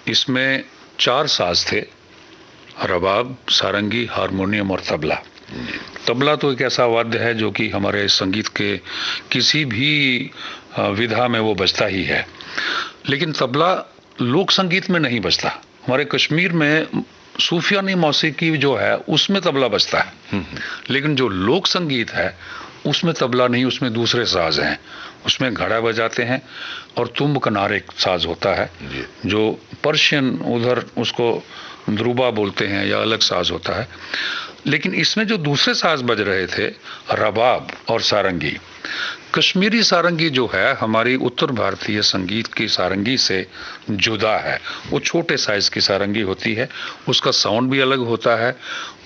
[SPEAKER 5] इसमें 4 साज थे, रबाब, सारंगी, हारमोनियम और तबला। तबला तो एक ऐसा वाद्य है जो कि हमारे संगीत के किसी भी विधा में वो बजता ही है, लेकिन तबला लोक संगीत में नहीं बजता। हमारे कश्मीर में सूफियानी मौसीकी जो है उसमें तबला बजता है, लेकिन जो लोक संगीत है उसमें तबला नहीं, उसमें दूसरे साज हैं। उसमें घड़ा बजाते हैं और तुम्ब कनार एक साज होता है जो पर्शियन उधर उसको द्रुबा बोलते हैं या अलग साज होता है। लेकिन इसमें जो दूसरे साज बज रहे थे, रबाब और सारंगी, कश्मीरी सारंगी जो है हमारी उत्तर भारतीय संगीत की सारंगी से जुदा है। वो छोटे साइज़ की सारंगी होती है, उसका साउंड भी अलग होता है,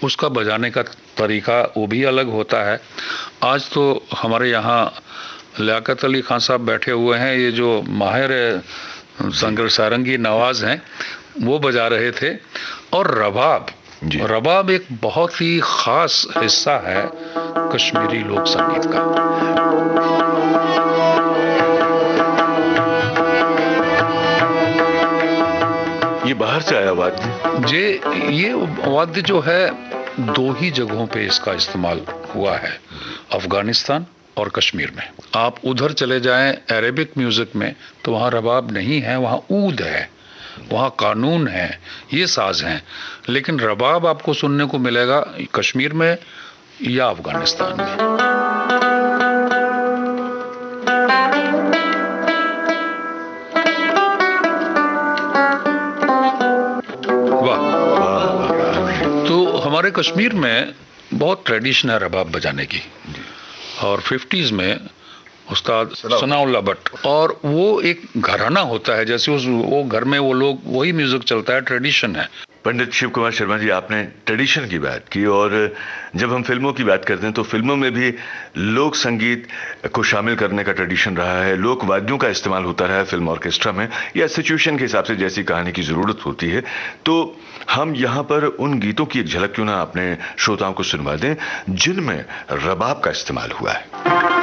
[SPEAKER 5] उसका बजाने का तरीका वो भी अलग होता है। आज तो हमारे यहाँ लियाकत अली खान साहब बैठे हुए हैं, ये जो माहिर सारंगी नवाज हैं, वो बजा रहे थे। और रबाब एक बहुत ही ख़ास हिस्सा है कश्मीरी लोक संगीत का।
[SPEAKER 3] ये बाहर से आया वाद्य?
[SPEAKER 5] ये वाद्य जो है 2 ही जगहों पे इसका इस्तेमाल हुआ है, अफगानिस्तान और कश्मीर में। आप उधर चले जाएं अरेबिक म्यूज़िक में तो वहाँ रबाब नहीं है, वहाँ ऊद है, वहाँ कानून है, ये साज हैं। लेकिन रबाब आपको सुनने को मिलेगा कश्मीर में या अफगानिस्तान में। तो हमारे कश्मीर में बहुत ट्रेडिशन है रबाब बजाने की, और 50s में उस्ताद सनाउल्लाह भट्ट, और वो एक घराना होता है, जैसे वो घर में वो लोग वही म्यूजिक चलता है, ट्रेडिशन है।
[SPEAKER 3] पंडित शिव कुमार शर्मा जी, आपने ट्रेडिशन की बात की, और जब हम फिल्मों की बात करते हैं तो फिल्मों में भी लोक संगीत को शामिल करने का ट्रेडिशन रहा है, लोक वाद्यों का इस्तेमाल होता रहा है फिल्म ऑर्केस्ट्रा में, या सिचुएशन के हिसाब से जैसी कहानी की ज़रूरत होती है। तो हम यहाँ पर उन गीतों की एक झलक क्यों ना अपने श्रोताओं को सुनवा दें जिनमें रबाब का इस्तेमाल हुआ है।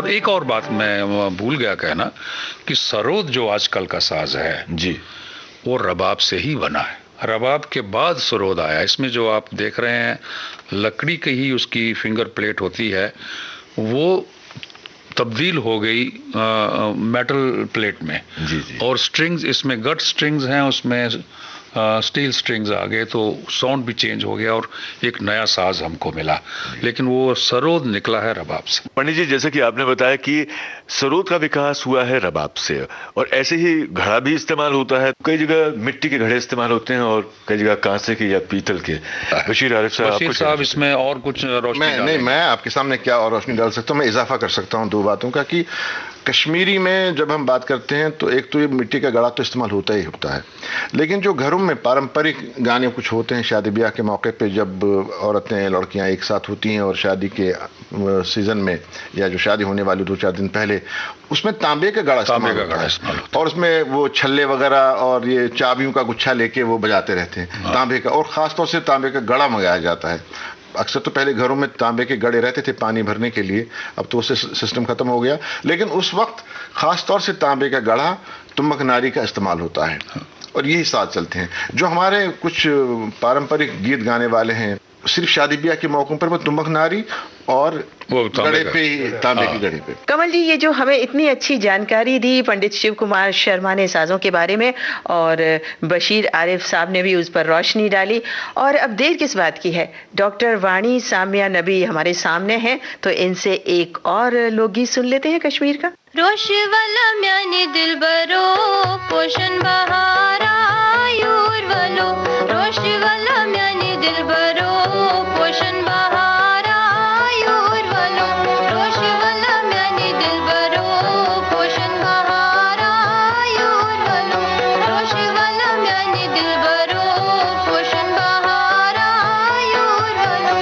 [SPEAKER 5] एक और बात मैं भूल गया कहना कि सरोद जो आजकल का साज है
[SPEAKER 3] जी,
[SPEAKER 5] वो रबाब से ही बना है। रबाब के बाद सरोद आया। इसमें जो आप देख रहे हैं लकड़ी की ही उसकी फिंगर प्लेट होती है, वो तब्दील हो गई मेटल प्लेट में।
[SPEAKER 3] जी जी।
[SPEAKER 5] और स्ट्रिंग्स, इसमें गट स्ट्रिंग्स हैं, उसमें स्टील स्ट्रिंग्स आ गए तो साउंड भी चेंज हो गया और एक नया साज हमको मिला, लेकिन वो सरोद निकला है रबाब से।
[SPEAKER 3] पंडित जी, जैसे कि आपने बताया कि सरोद का विकास हुआ है रबाब से, और ऐसे ही घड़ा भी इस्तेमाल होता है। कई जगह मिट्टी के घड़े इस्तेमाल होते हैं और कई जगह कांसे के या पीतल के। बशीर आरिफ
[SPEAKER 5] साहब इसमें और कुछ रोशनी
[SPEAKER 7] मैं आपके सामने क्या और रोशनी डाल सकता हूँ, मैं इजाफा कर सकता हूँ 2 बातों का कि कश्मीरी में जब हम बात करते हैं तो एक तो ये मिट्टी का घड़ा तो इस्तेमाल होता ही होता है, लेकिन जो घरों में पारंपरिक गाने कुछ होते हैं शादी ब्याह के मौके पे, जब औरतें लड़कियां एक साथ होती हैं और शादी के सीज़न में या जो शादी होने वाली 2-4 दिन पहले, उसमें तांबे का घड़ा इस्तेमाल होता है और उसमें वो छल्ले वगैरह और ये चाबियों का गुच्छा लेके वो बजाते रहते हैं तांबे का, और ख़ास तौर से तांबे का घड़ा मंगाया जाता है। अक्सर तो पहले घरों में तांबे के घड़े रहते थे पानी भरने के लिए, अब तो उससे सिस्टम खत्म हो गया, लेकिन उस वक्त खास तौर से तांबे का घड़ा तुम्बक नारी का इस्तेमाल होता है और यही साथ चलते हैं। जो हमारे कुछ पारंपरिक गीत गाने वाले हैं सिर्फ शादी ब्याह के मौकों पर वो तुम्बक नारी और गड़े पे, तांबे के गड़े पे।
[SPEAKER 4] कमल जी, ये जो हमें इतनी अच्छी जानकारी दी पंडित शिव कुमार शर्मा ने साजों के बारे में, और बशीर आरिफ साहब ने भी उस पर रोशनी डाली, और अब देर किस बात की है, डॉक्टर वाणी सामिया नबी हमारे सामने हैं, तो इनसे एक और लोकगीत सुन लेते हैं कश्मीर का।
[SPEAKER 13] रोश वाला म्याने दिल बरो पोषण बहारा यूर वालो, रोश वाला म्याने दिल बरो पोषण बहारा यूर वालो, रोश वाला म्याने दिल बरो पोषण बहारा यूर वालो, रोश वाला म्याने दिल बरो पोषण बहारा यूर वालो।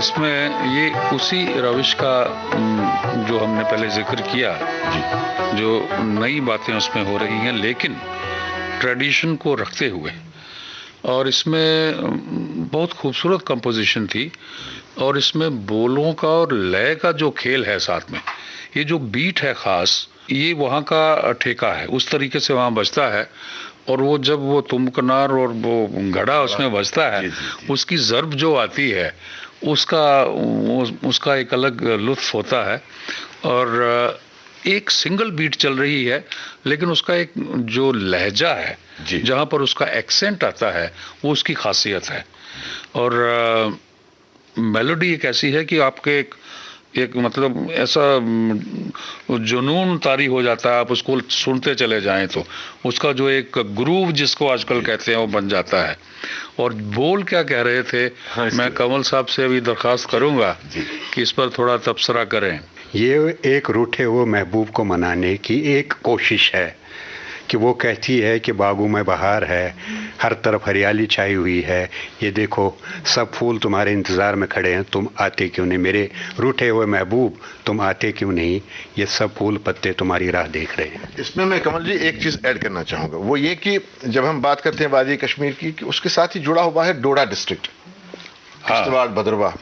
[SPEAKER 5] इसमें ये उसी रविश का जो हमने पहले जिक्र किया, जो नई बातें उसमें हो रही हैं लेकिन ट्रेडिशन को रखते हुए, और इसमें बहुत खूबसूरत कंपोजिशन थी, और इसमें बोलों का और लय का जो खेल है साथ में, ये जो बीट है ख़ास, ये वहाँ का ठेका है, उस तरीके से वहाँ बजता है, और वो जब वो तुमकनार और वो घड़ा उसमें बजता है, उसकी ज़र्ब जो आती है उसका एक अलग लुत्फ़ होता है। और एक सिंगल बीट चल रही है लेकिन उसका एक जो लहजा है, जहाँ पर उसका एक्सेंट आता है, वो उसकी खासियत है। और मेलोडी एक ऐसी है कि आपके एक मतलब ऐसा जुनून तारी हो जाता है, आप उसको सुनते चले जाएं तो उसका जो एक ग्रूव जिसको आजकल कहते हैं वो बन जाता है। और बोल क्या कह रहे थे, मैं कमल साहब से अभी दरख्वास्त करूंगा कि इस पर थोड़ा तबसरा करें।
[SPEAKER 14] ये एक रूठे हुए महबूब को मनाने की एक कोशिश है कि वो कहती है कि बागों में बहार है, हर तरफ हरियाली छाई हुई है, ये देखो सब फूल तुम्हारे इंतज़ार में खड़े हैं, तुम आते क्यों नहीं, मेरे रूठे हुए महबूब तुम आते क्यों नहीं, ये सब फूल पत्ते तुम्हारी राह देख रहे हैं।
[SPEAKER 7] इसमें मैं कमल जी एक चीज़ ऐड करना चाहूँगा, वो ये कि जब हम बात करते हैं वादी कश्मीर की, कि उसके साथ ही जुड़ा हुआ है डोडा डिस्ट्रिक्ट, किश्तवाड़, भद्रवाह,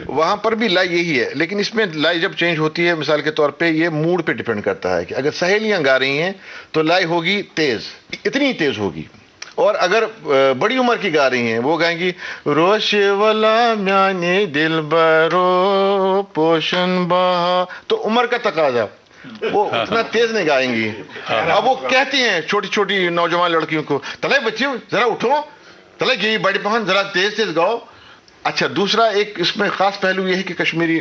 [SPEAKER 7] वहाँ पर भी लाई यही है, लेकिन इसमें लाई जब चेंज होती है, मिसाल के तौर पे ये मूड पे डिपेंड करता है कि अगर सहेलियाँ गा रही हैं तो लाई होगी तेज़, इतनी तेज़ होगी, और अगर बड़ी उम्र की गा रही हैं वो गाएंगी रोश वाला म्याने दिल बरो पोषण बहा, तो उम्र का तकाजा, वो उतना तेज नहीं गाएंगी। अब वो कहती हैं छोटी छोटी नौजवान लड़कियों को, तले बच्चियों जरा उठो, तले ये बड़ी पहन जरा तेज तेज गाओ। अच्छा, दूसरा एक इसमें खास पहलू ये है कि कश्मीरी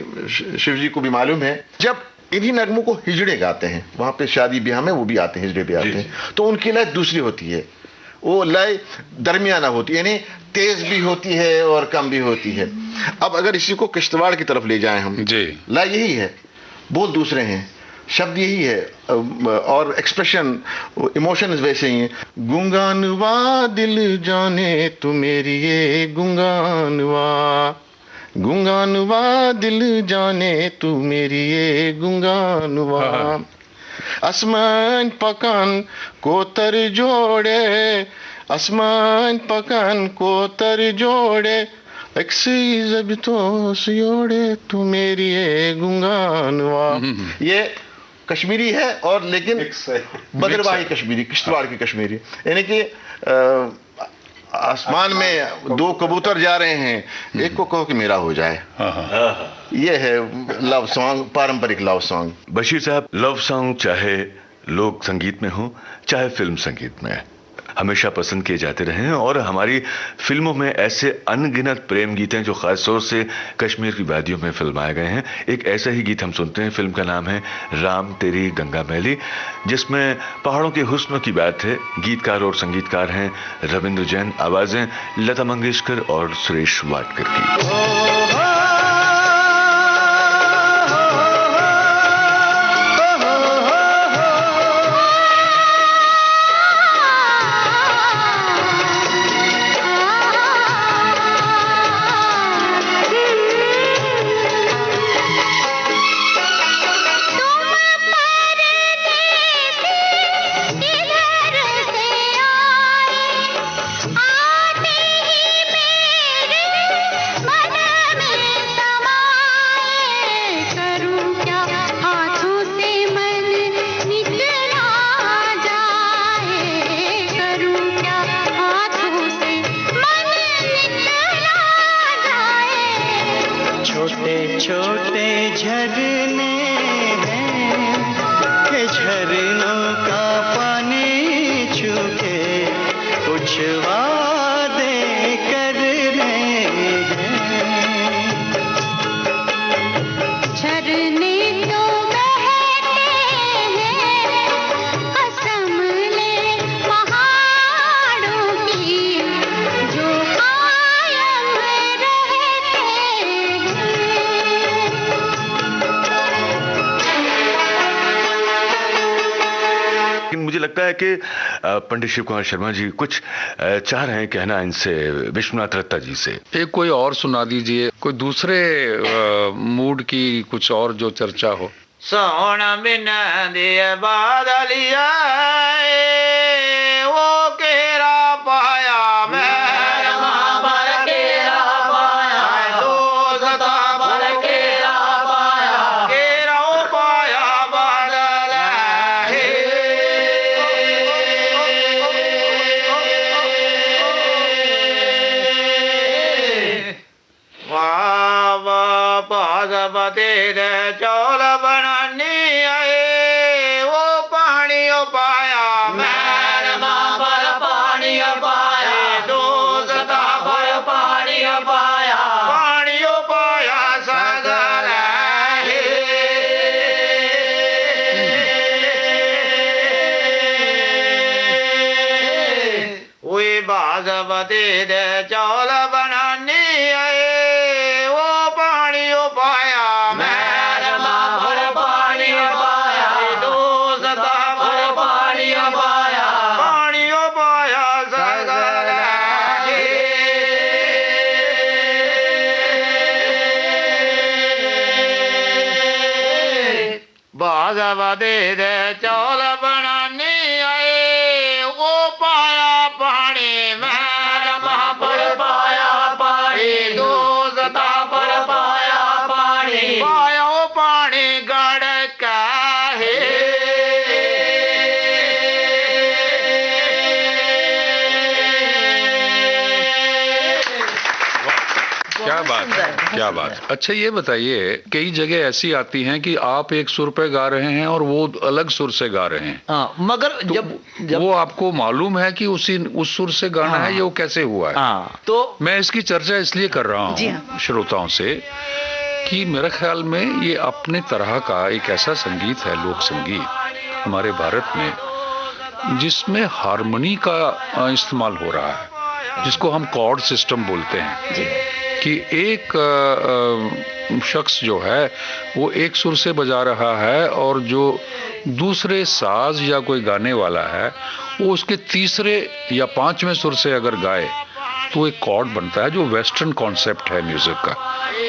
[SPEAKER 7] शिव जी को भी मालूम है, जब इन्हीं नगमों को हिजड़े गाते हैं, वहाँ पे शादी ब्याह में वो भी आते हैं, हिजड़े भी आते हैं, तो उनकी लय दूसरी होती है, वो लय दरमियाना होती है, यानी तेज भी होती है और कम भी होती है। अब अगर इसी को किश्तवाड़ की तरफ ले जाएं हम, लय यही है, बोल दूसरे हैं, शब्द यही है और एक्सप्रेशन, इमोशन वैसे ही है। गुंगानवा दिल जाने तू मेरी ये गुंगानवा, गुंगानवा दिल जाने तू मेरी ये गुंगानवा। आसमान पकान को तर जोड़े, आसमान पकान को तर जोड़े, जब तो सियोड़े तू मेरी ये गुंगानवा। ये कश्मीरी है और लेकिन बदरवाही कश्मीरी, किश्तवाड़ की कश्मीरी, यानी कि आसमान में दो कबूतर जा रहे हैं, एक को कहो कि मेरा हो जाए। ये है लव सॉन्ग, पारंपरिक लव सॉन्ग।
[SPEAKER 3] बशीर साहब, लव सॉन्ग चाहे लोक संगीत में हो चाहे फिल्म संगीत में, हमेशा पसंद किए जाते रहे हैं और हमारी फिल्मों में ऐसे अनगिनत प्रेम गीत हैं जो खास तौर से कश्मीर की वादियों में फिल्माए गए हैं। एक ऐसा ही गीत हम सुनते हैं, फिल्म का नाम है राम तेरी गंगा मैली, जिसमें पहाड़ों के हुस्न की बात है। गीतकार और संगीतकार हैं रविंद्र जैन, आवाजें लता मंगेशकर और सुरेश वाडकर की। कि पंडित शिव कुमार शर्मा जी कुछ चाह रहे हैं कहना इनसे, विश्वनाथ दत्ता जी से।
[SPEAKER 5] एक कोई और सुना दीजिए, कोई दूसरे मूड की कुछ और जो चर्चा हो।
[SPEAKER 9] सोन बिन दिए बादलिया वो केरा पाया मैं चौल बनानी आए वो पानी पाया मैं पानी पाया दोस्ता भर पानी पाया सागर वे बागवती दे चौल बनानी आए वो पानी पाया बागवती दे चौल बनानी आए वो पाया पानी पर पाया पानी दोस्ता पर पाया वो पानी गड़का है।
[SPEAKER 5] क्या बात है, क्या बात। अच्छा ये बताइए, कई जगह ऐसी आती हैं कि आप एक सुर पे गा रहे हैं और वो अलग सुर से गा रहे हैं।
[SPEAKER 8] मगर
[SPEAKER 5] तो जब वो आपको मालूम है कि उस सुर से गाना है, ये वो कैसे हुआ है?
[SPEAKER 8] तो
[SPEAKER 5] मैं इसकी चर्चा इसलिए कर रहा हूँ श्रोताओं से कि मेरे ख्याल में ये अपने तरह का एक ऐसा संगीत है, लोक संगीत हमारे भारत में, जिसमें हारमोनी का इस्तेमाल हो रहा है, जिसको हम कॉर्ड सिस्टम बोलते हैं। कि एक शख्स जो है वो एक सुर से बजा रहा है और जो दूसरे साज या कोई गाने वाला है वो उसके तीसरे या पांचवें सुर से अगर गाए तो एक कॉर्ड बनता है, जो वेस्टर्न कॉन्सेप्ट है म्यूजिक का,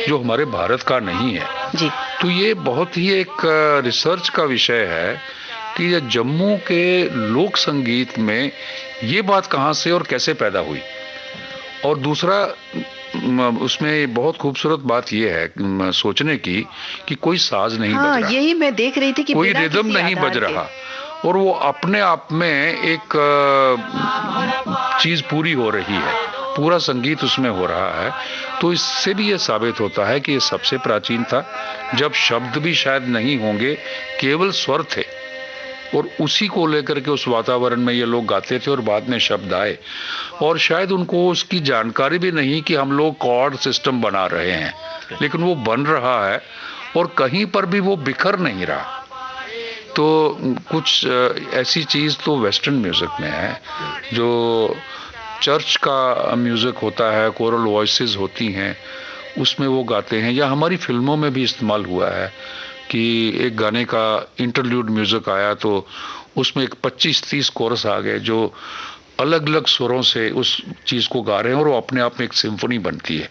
[SPEAKER 5] जो हमारे भारत का नहीं है
[SPEAKER 4] जी।
[SPEAKER 5] तो ये बहुत ही एक रिसर्च का विषय है कि ये जम्मू के लोक संगीत में ये बात कहाँ से और कैसे पैदा हुई। और दूसरा उसमें बहुत खूबसूरत बात ये है सोचने की कि कोई साज नहीं बज रहा,
[SPEAKER 4] यही मैं देख रही थी कि
[SPEAKER 5] कोई
[SPEAKER 4] बिना
[SPEAKER 5] रिदम
[SPEAKER 4] किसी
[SPEAKER 5] नहीं
[SPEAKER 4] आधार
[SPEAKER 5] बज
[SPEAKER 4] के।
[SPEAKER 5] रहा और वो अपने आप में एक चीज पूरी हो रही है, पूरा संगीत उसमें हो रहा है। तो इससे भी ये साबित होता है कि ये सबसे प्राचीन था, जब शब्द भी शायद नहीं होंगे, केवल स्वर थे और उसी को लेकर के उस वातावरण में ये लोग गाते थे और बाद में शब्द आए। और शायद उनको उसकी जानकारी भी नहीं कि हम लोग कॉर्ड सिस्टम बना रहे हैं, लेकिन वो बन रहा है और कहीं पर भी वो बिखर नहीं रहा। तो कुछ ऐसी चीज़ तो वेस्टर्न म्यूज़िक में है, जो चर्च का म्यूज़िक होता है, कोरल वॉइसेस होती हैं, उसमें वो गाते हैं, या हमारी फिल्मों में भी इस्तेमाल हुआ है कि एक गाने का इंटरल्यूड म्यूज़िक आया तो उसमें एक 25-30 कोरस आ गए जो अलग अलग सुरों से उस चीज़ को गा रहे हैं और वो अपने आप में एक सिम्फनी बनती है।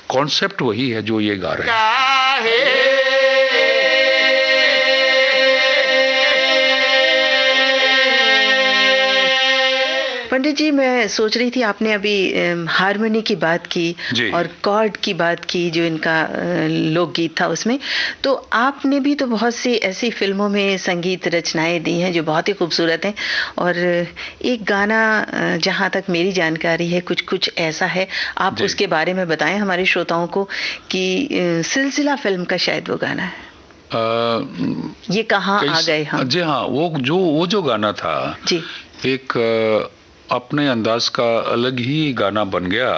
[SPEAKER 5] कॉन्सेप्ट वही है जो ये गा रहे हैं।
[SPEAKER 4] पंडित जी, मैं सोच रही थी आपने अभी हारमोनी की बात की और कॉर्ड की बात की, जो इनका लोकगीत था उसमें, तो आपने भी तो बहुत सी ऐसी फिल्मों में संगीत रचनाएं दी हैं जो बहुत ही खूबसूरत हैं। और एक गाना जहाँ तक मेरी जानकारी है कुछ कुछ ऐसा है, आप उसके बारे में बताएं हमारे श्रोताओं को कि सिलसिला फिल्म का शायद वो गाना है। ये कहाँ आ गए हम?
[SPEAKER 5] जी हाँ, वो जो गाना था
[SPEAKER 4] जी,
[SPEAKER 5] एक अपने अंदाज का अलग ही गाना बन गया,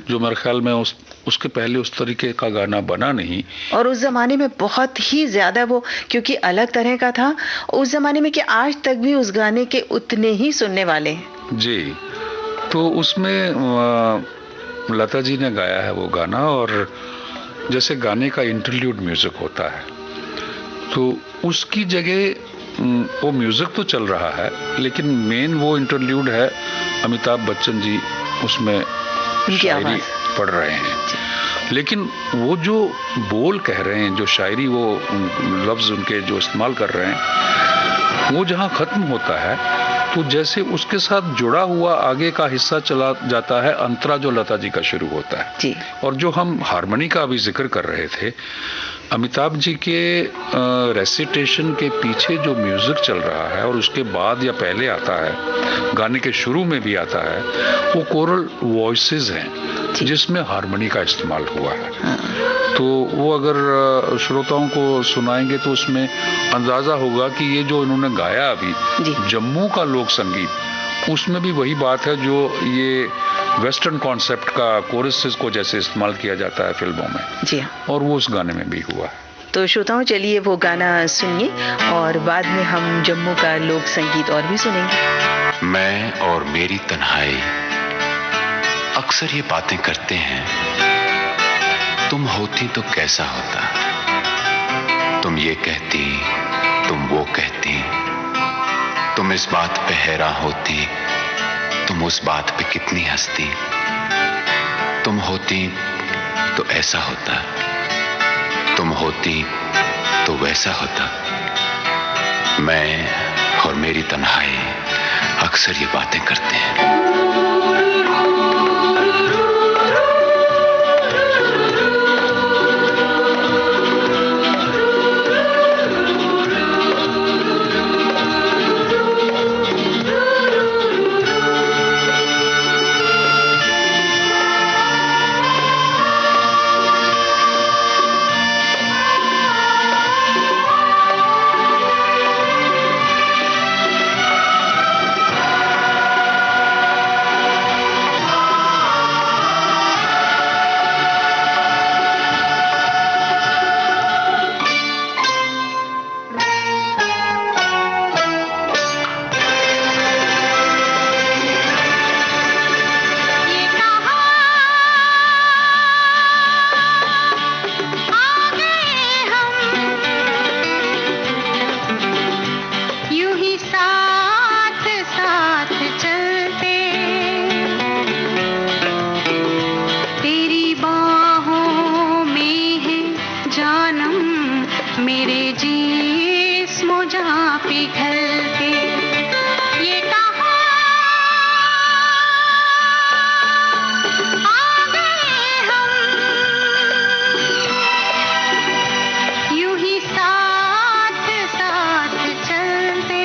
[SPEAKER 5] जो मेरे ख्याल में उसके पहले उस तरीके का गाना बना नहीं।
[SPEAKER 4] और उस जमाने में बहुत ही ज्यादा वो, क्योंकि अलग तरह का था उस जमाने में, कि आज तक भी उस गाने के उतने ही सुनने वाले हैं।
[SPEAKER 5] जी, तो उसमें लता जी ने गाया है वो गाना, और जैसे गाने का इंटरल्यूड म्यूजिक होता है तो उसकी जगह वो म्यूजिक तो चल रहा है, लेकिन मेन वो इंटरल्यूड है, अमिताभ बच्चन जी उसमें शायरी पढ़ रहे हैं, लेकिन वो जो बोल कह रहे हैं, जो शायरी, वो लफ्ज उनके जो इस्तेमाल कर रहे हैं, वो जहाँ खत्म होता है तो जैसे उसके साथ जुड़ा हुआ आगे का हिस्सा चला जाता है अंतरा, जो लता जी का शुरू होता है
[SPEAKER 4] जी।
[SPEAKER 5] और जो हम हारमोनी का अभी जिक्र कर रहे थे, अमिताभ जी के रेसिटेशन के पीछे जो म्यूजिक चल रहा है और उसके बाद या पहले आता है, गाने के शुरू में भी आता है, वो कोरल वॉइसेस हैं जिसमें हारमोनी का इस्तेमाल हुआ है। तो वो अगर श्रोताओं को सुनाएंगे तो उसमें अंदाजा होगा कि ये जो इन्होंने गाया अभी जम्मू का लोक संगीत, उसमें भी वही बात है जो ये वेस्टर्न कॉन्सेप्ट का कोरसेस को जैसे इस्तेमाल किया जाता है फिल्मों में,
[SPEAKER 4] जी,
[SPEAKER 5] और वो उस गाने में भी हुआ है।
[SPEAKER 4] तो श्रोताओं, चलिए वो गाना सुनिए और बाद में हम जम्मू का लोक संगीत और भी सुनेंगे।
[SPEAKER 1] मैं और मेरी तन्हाई अक्सर ये बातें करते हैं, तुम होती तो कैसा होता, तुम ये कहती, तुम वो कहती, तुम इस बात पे हैरान होती, तुम उस बात पे कितनी हंसती, तुम होती तो ऐसा होता, तुम होती तो वैसा होता। मैं और मेरी तन्हाई अक्सर ये बातें करते हैं।
[SPEAKER 13] मेरे जिस्म जहाँ पिघलते ये कहाँ आ गए हम, यूं ही साथ साथ चलते।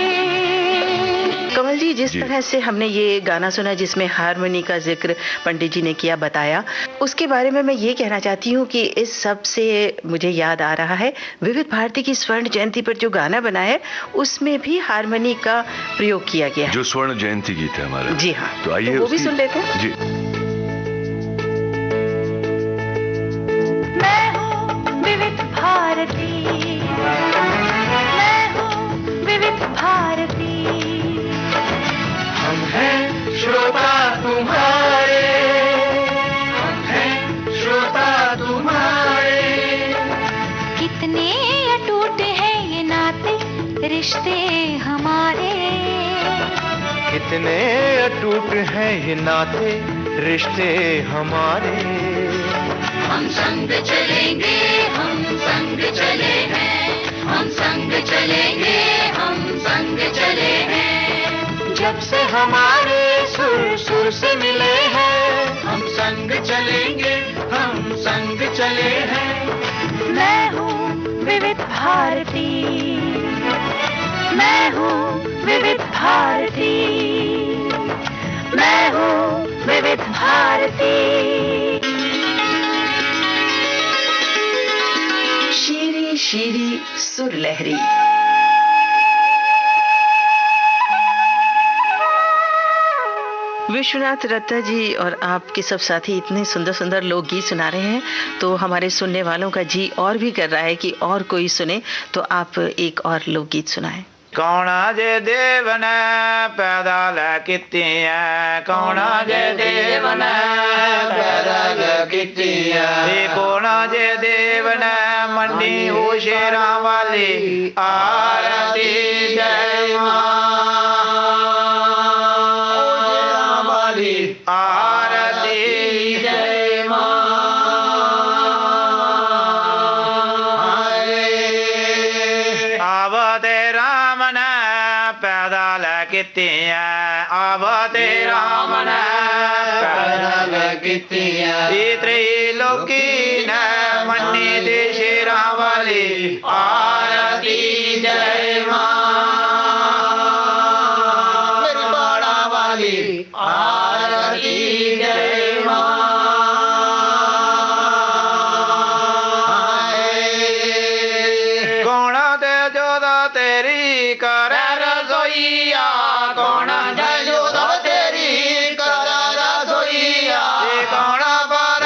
[SPEAKER 4] कमल जी, जिस तरह से हमने ये गाना सुना जिसमें हारमोनी का जिक्र पंडित जी ने किया, बताया, उसके बारे में मैं ये कहना चाहती हूँ कि इस सब से मुझे याद आ रहा है विविध भारती की स्वर्ण जयंती पर जो गाना बना है उसमें भी हारमोनी का प्रयोग किया गया है।
[SPEAKER 3] जो स्वर्ण जयंती गीत है हमारा।
[SPEAKER 4] जी हाँ,
[SPEAKER 3] तो आइए
[SPEAKER 4] वो भी सुन लेते हैं।
[SPEAKER 3] जी।
[SPEAKER 13] मैं हूँ विविध भारती, मैं हूँ विविध भारती,
[SPEAKER 9] हम हैं श्रोता तुम्हारे, हम हैं श्रोता तुम्हारे।
[SPEAKER 13] कितने अटूट हैं ये नाते रिश्ते हमारे,
[SPEAKER 9] कितने अटूट हैं ये नाते रिश्ते हमारे।
[SPEAKER 13] हम संग चलेंगे, हम संग चले हैं, हम संग चलेंगे, हम संग चले हैं।
[SPEAKER 9] जब से हमारे सुर सुर से मिले हैं, हम संग चलेंगे, हम संग चले हैं।
[SPEAKER 13] मैं हूँ विविध भारती, मैं हूँ विविध भारती, मैं हूँ विविध भारती।
[SPEAKER 4] शीरी शीरी सुर लहरी। विश्वनाथ दत्ता जी और आपके सब साथी इतने सुंदर सुंदर लोकगीत सुना रहे हैं, तो हमारे सुनने वालों का जी और भी कर रहा है कि और कोई सुने, तो आप एक और लोकगीत सुनाएं।
[SPEAKER 8] कौना जे देवन पैदा कीतियां, कौना जे देवन पैदा कीतियां, कौना जे देवन मंडी हो शेरा वाली आरती जय मां, आरती जय मां। आवते राम ने पैदा कीतियां, आवते राम ने पैदा कीतियां, त्रिलोकी ने मन्नी दे शेरा वाली आरती जय मां, मेरी बड़ा वाली आरती जय मां। कौन दे जोदा तेरी कर रसोईया, कौन दे जोदा तेरी कर रसोईया, कौन पर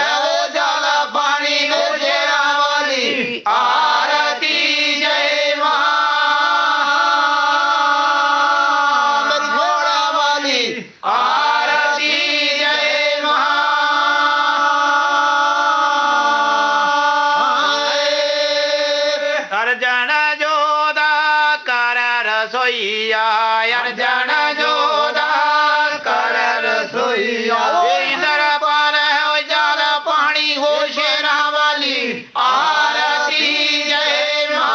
[SPEAKER 8] जाला पानी शेरा वाली आरती जय मां, मेरी घोड़ा वाली आरती जय मां। अर्जन जोदा कर रसोईया, अर्जन जोदा कर रसोईया, इधर पर हो जाल पानी हो शेरा वाली आरती जय मां,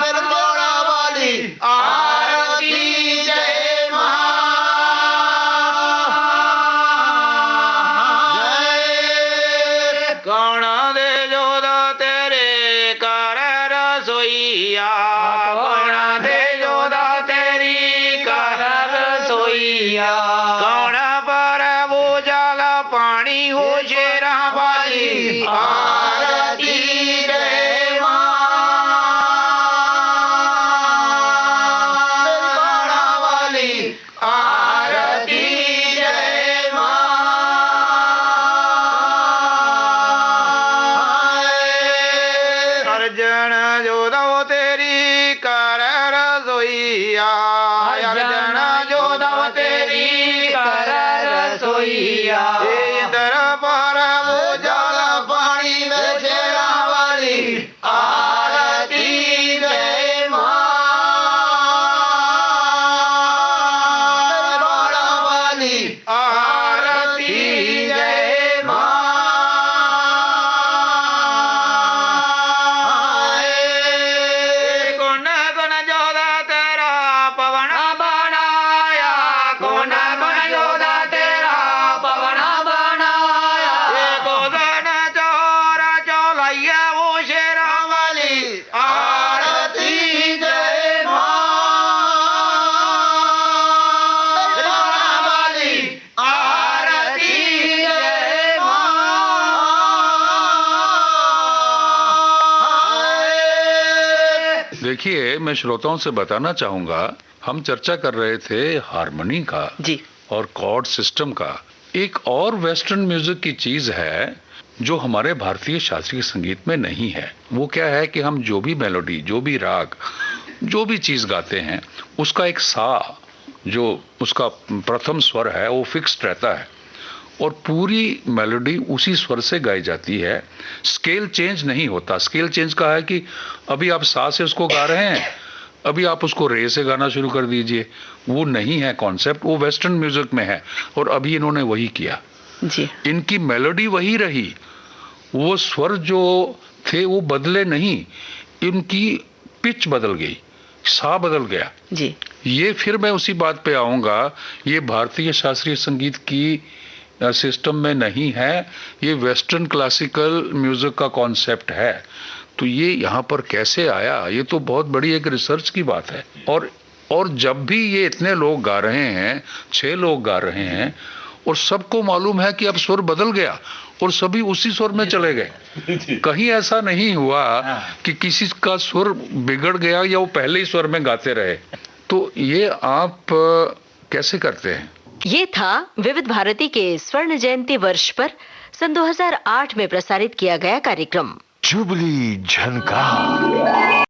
[SPEAKER 8] मेरे घोड़ा वाली आरती जय मां। कौन दे जोदा तेरे कर रसोईया, कौन दे जोदा तेरी कर रसोईया, कौन पर वो जाला पानी हो शेरा वाली आरती जय मां, मेरी बड़ा वाली आरती जय मां। अर्जन जोदा तेरी कर रसोईया, अर्जन जोदा तेरी कर रसोईया, इधर पर वो जाला पानी में शेरा वाली आरती जय मां, मेरी बड़ा वाली आरती जय मां।
[SPEAKER 5] देखिए, मैं श्रोताओं से बताना चाहूंगा, हम चर्चा कर रहे थे हारमोनी का
[SPEAKER 4] जी
[SPEAKER 5] और कॉर्ड सिस्टम का। एक और वेस्टर्न म्यूजिक की चीज है जो हमारे भारतीय शास्त्रीय संगीत में नहीं है। वो क्या है कि हम जो भी मेलोडी, जो भी राग, जो भी चीज गाते हैं, उसका एक सा, जो उसका प्रथम स्वर है, वो फिक्स्ड रहता है और पूरी मेलोडी उसी स्वर से गाई जाती है। स्केल चेंज नहीं होता। स्केल चेंज का है कि अभी आप सा से उसको गा रहे हैं, अभी आप उसको रे से गाना शुरू कर दीजिए। वो नहीं है कॉन्सेप्ट, वो वेस्टर्न म्यूजिक में है और अभी इन्होंने वही किया
[SPEAKER 4] जी।
[SPEAKER 5] इनकी मेलोडी वही रही, वो स्वर जो थे वो बदले नहीं, इनकी पिच बदल गई, सा बदल गया
[SPEAKER 4] जी।
[SPEAKER 5] ये फिर मैं उसी बात पे आऊंगा, ये भारतीय शास्त्रीय संगीत की सिस्टम में नहीं है, ये वेस्टर्न क्लासिकल म्यूजिक का कॉन्सेप्ट है। तो ये यहाँ पर कैसे आया, ये तो बहुत बड़ी एक रिसर्च की बात है। और जब भी ये इतने लोग गा रहे हैं, 6 लोग गा रहे हैं, और सबको मालूम है कि अब स्वर बदल गया और सभी उसी स्वर में चले गए। कहीं ऐसा नहीं हुआ कि किसी का स्वर बिगड़ गया या वो पहले ही स्वर में गाते रहे। तो ये आप कैसे करते हैं?
[SPEAKER 15] ये था विविध भारती के स्वर्ण जयंती वर्ष पर सन 2008 में प्रसारित किया गया कार्यक्रम
[SPEAKER 3] जुबली झनकार।